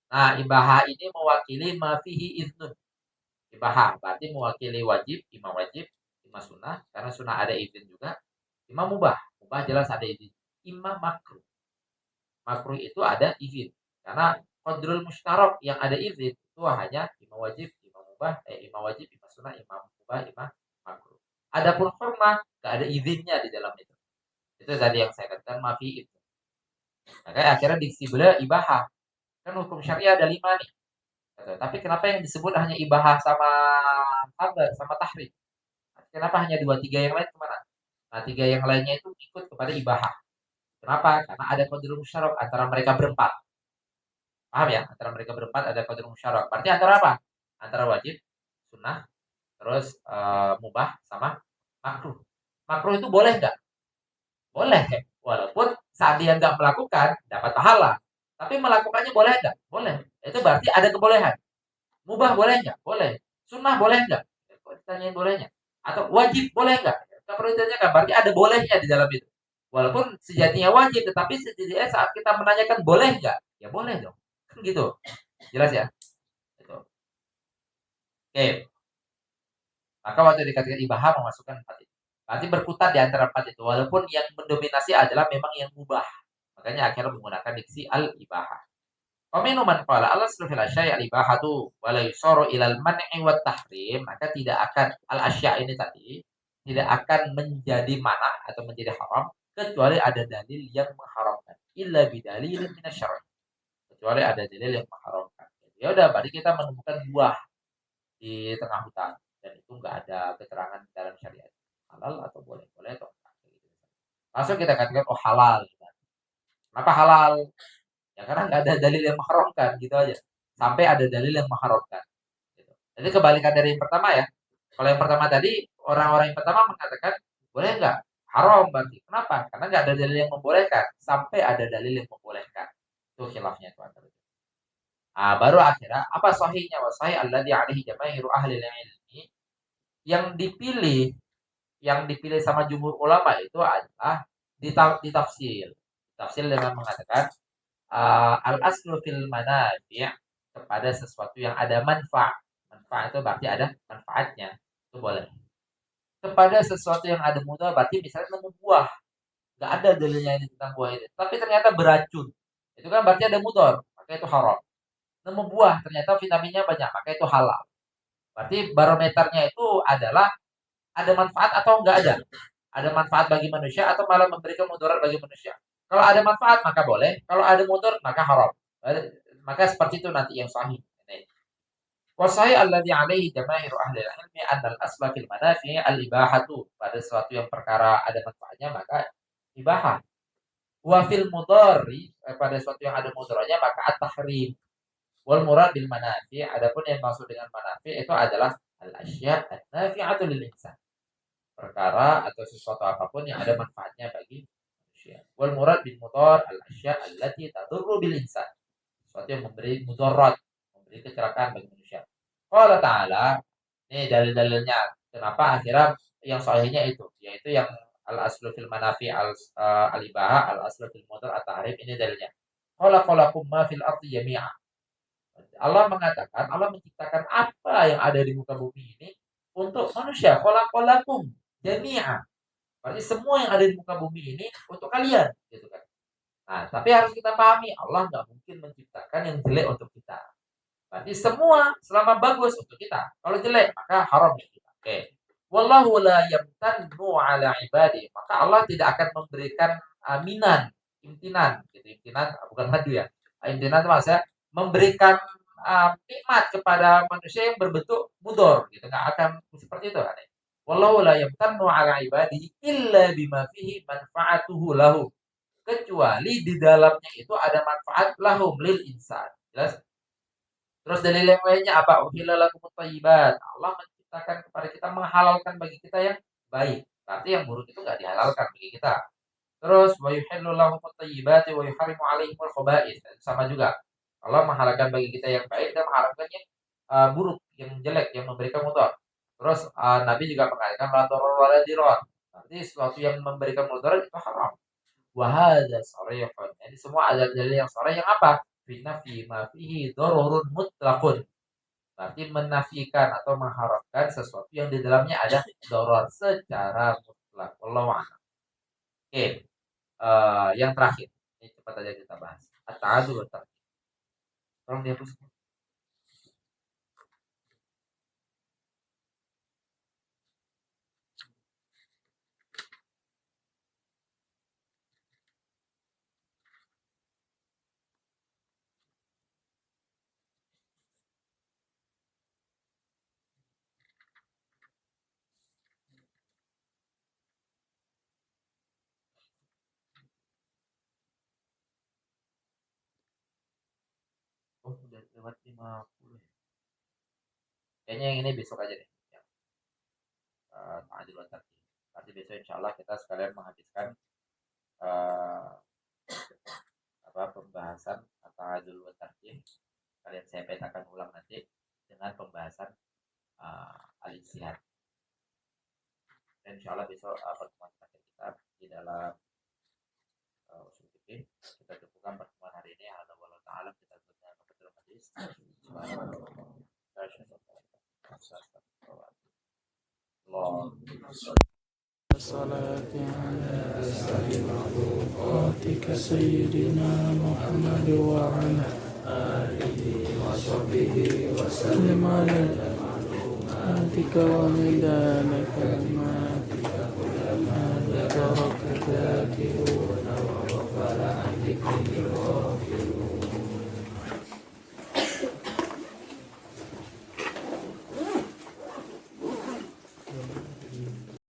Nah, ibahah ini mewakili ma fihi iznun. Ibahah berarti mewakili wajib, imam sunnah, karena sunnah ada izin juga. Imam mubah, mubah jelas ada izin. Imam makruh. Makruh itu ada izin. Karena qadrul musytarak yang ada izin itu hanya imam wajib, imam mubah, imam wajib, imam sunnah, imam mubah, imam makruh. Adapun hurmah enggak ada izinnya di dalam itu. Itu tadi yang saya katakan mafi itu. Makanya akhirnya diksi beliau ibahah. Kan hukum syariah ada 5 nih. Tapi kenapa yang disebut hanya ibahah sama hadar sama tahrim? Kenapa hanya 2-3 yang lain kemana? Nah, 3 yang lainnya itu ikut kepada ibahah. Kenapa? Karena ada qadrul musytarak antara mereka berempat. Paham ya? Antara mereka berempat ada qadrul musytarak. Berarti antara apa? Antara wajib, sunnah, terus mubah sama makruh. Makruh itu boleh nggak? Boleh. Walaupun saat dia nggak melakukan dapat pahala. Tapi melakukannya boleh nggak? Boleh. Itu berarti ada kebolehan. Mubah boleh nggak? Boleh. Sunnah boleh nggak? Kok ditanyain bolehnya? Atau wajib boleh nggak? Nggak perlu ditanyakan. Berarti ada bolehnya di dalam itu. Walaupun sejatinya wajib, tetapi setidaknya saat kita menanyakan boleh nggak? Ya boleh dong. Kan gitu. Jelas ya? Gitu. Oke. Maka waktu dikatakan ibahah memasukkan 4 itu. Berarti berputar di antara 4 itu. Walaupun yang mendominasi adalah memang yang mubah. Makanya akhirnya menggunakan diksi al-ibahah. Qaminu man qala al-aslu fil asya'i al-ibahatu wa la yusaru ilal man'i wat tahrim, maka tidak akan al-asya' ini tadi tidak akan menjadi mana atau menjadi haram kecuali ada dalil yang mengharamkan. Illa bidalilin minasyari'. Kecuali ada dalil yang mengharamkan. Ya udah, berarti kita menemukan buah di tengah hutan dan itu enggak ada keterangan dalam syariat. Halal atau boleh? Boleh atau enggak? Langsung kita katakan oh halal. Kenapa halal? Ya karena nggak ada dalil yang mengharamkan gitu aja. Sampai ada dalil yang mengharamkan. Gitu. Jadi kebalikan dari yang pertama ya. Kalau yang pertama tadi orang-orang yang pertama mengatakan boleh nggak? Haram berarti. Kenapa? Karena nggak ada dalil yang membolehkan. Sampai ada dalil yang membolehkan. Itu khilafnya itu antara itu. Baru akhirnya apa sahihnya? Wa sahih alladzi alaihi jamaahiru ahli ilmi, yang dipilih sama jumhur ulama itu adalah ditafsir. Tafsir dengan mengatakan al aslu fil manafi' kepada sesuatu yang ada manfaat. Manfaat itu berarti ada manfaatnya. Itu boleh. Kepada sesuatu yang ada mudarat berarti misalnya nemu buah. Enggak ada dalilnya ini tentang buah itu. Tapi ternyata beracun. Itu kan berarti ada mudor, maka itu haram. Nemu buah ternyata vitaminnya banyak, maka itu halal. Berarti barometernya itu adalah ada manfaat atau enggak ada. Ada manfaat bagi manusia atau malah memberikan mudarat bagi manusia. Kalau ada manfaat maka boleh, kalau ada mudarat maka haram. Maka seperti itu nanti yang sahih. Wasai alladhi alaihi jamaahiru ahli ilmi anna al-asla fil manafi' al-ibahatu. Pada sesuatu yang perkara ada manfaatnya maka ibahah. Wa fil mudari, pada sesuatu yang ada mudaratnya maka at-tahrim. Wal murad bil manafi', adapun yang maksud dengan manafi' itu adalah al-asya' an-nafi'atu lil insan. Perkara atau sesuatu apapun yang ada manfaatnya bagi manusia. Wal murad bil mudar al-asya' allati tadurru bil insan. Sesuatu yang memberi mudarat, memberi kecelakaan bagi manusia. Qala ta'ala, ini dalil-dalilnya kenapa akhirnya yang sahihnya itu, yaitu yang al-aslu fil manafi' al-ibaha, al-aslu fil mudar at-tahrim, ini dalilnya. Khalaqalakum ma fil ardi jami'a. Allah mengatakan, Allah menciptakan apa yang ada di muka bumi ini untuk manusia. Khalaqalakum jami'a. Berarti semua yang ada di muka bumi ini untuk kalian, gitu kan. Nah, tapi harus kita pahami, Allah nggak mungkin menciptakan yang jelek untuk kita. Berarti semua selama bagus untuk kita. Kalau jelek, maka haram untuk kita. Oke. Wallahu la yamtannu ala ibadi. Maka Allah tidak akan memberikan aminan, imtinan, gitu. Imtinan bukan madu ya. Imtinan itu maksudnya memberikan nikmat kepada manusia yang berbentuk mudor, gitu. Nggak akan seperti itu kan. Wallahu la yamtannu ala ibadi illa bima fihi manfaatuhu lahu. Kecuali di dalamnya itu ada manfaat lahum lil insan. Jelas? Terus dalil yang lainnya apa? Uhilla lakumut thayyibat. Allah menciptakan kepada kita, menghalalkan bagi kita yang baik. Berarti yang buruk itu enggak dihalalkan bagi kita. Terus wa yuhillu lahumut thayyibati wa yuharrimu 'alaihimul khaba'ith. Sama juga. Allah menghalalkan bagi kita yang baik dan mengharamkan yang buruk, yang jelek, yang memberikan mudarat. Terus Nabi juga mengatakan la darara wa la dirar. Berarti sesuatu yang memberikan mudarat itu haram. Wa hadza sharihun. Jadi semua ada dalil yang sharih yang apa? Binafi ma fihi darurun mutlaqun. Berarti menafikan atau mengharamkan sesuatu yang di dalamnya ada darar secara mutlak. Wallahu a'lam. Oke. Yang terakhir. Ini cepat aja kita bahas. At-ta'adul wa tartib. Tolong dihapus. Oh, udah lewat 50. Kayaknya yang ini besok aja deh. Yang ta'adul wa tartib. Nanti besok insyaallah kita sekalian menghabiskan pembahasan ta'adul wa tartib. Kalian saya petakan ulang nanti dengan pembahasan al-ijtihad. Dan insyaallah besok pertemuan terakhir kita di dalam usul fikih. Kita cukupkan pertemuan hari ini. Alhamdulillah taala kita tutup dengan hadis.
الصلاة على صراطك سيدنا محمد وعلى آله وصحبه وسلم على آتك ومدان كلماتك كلما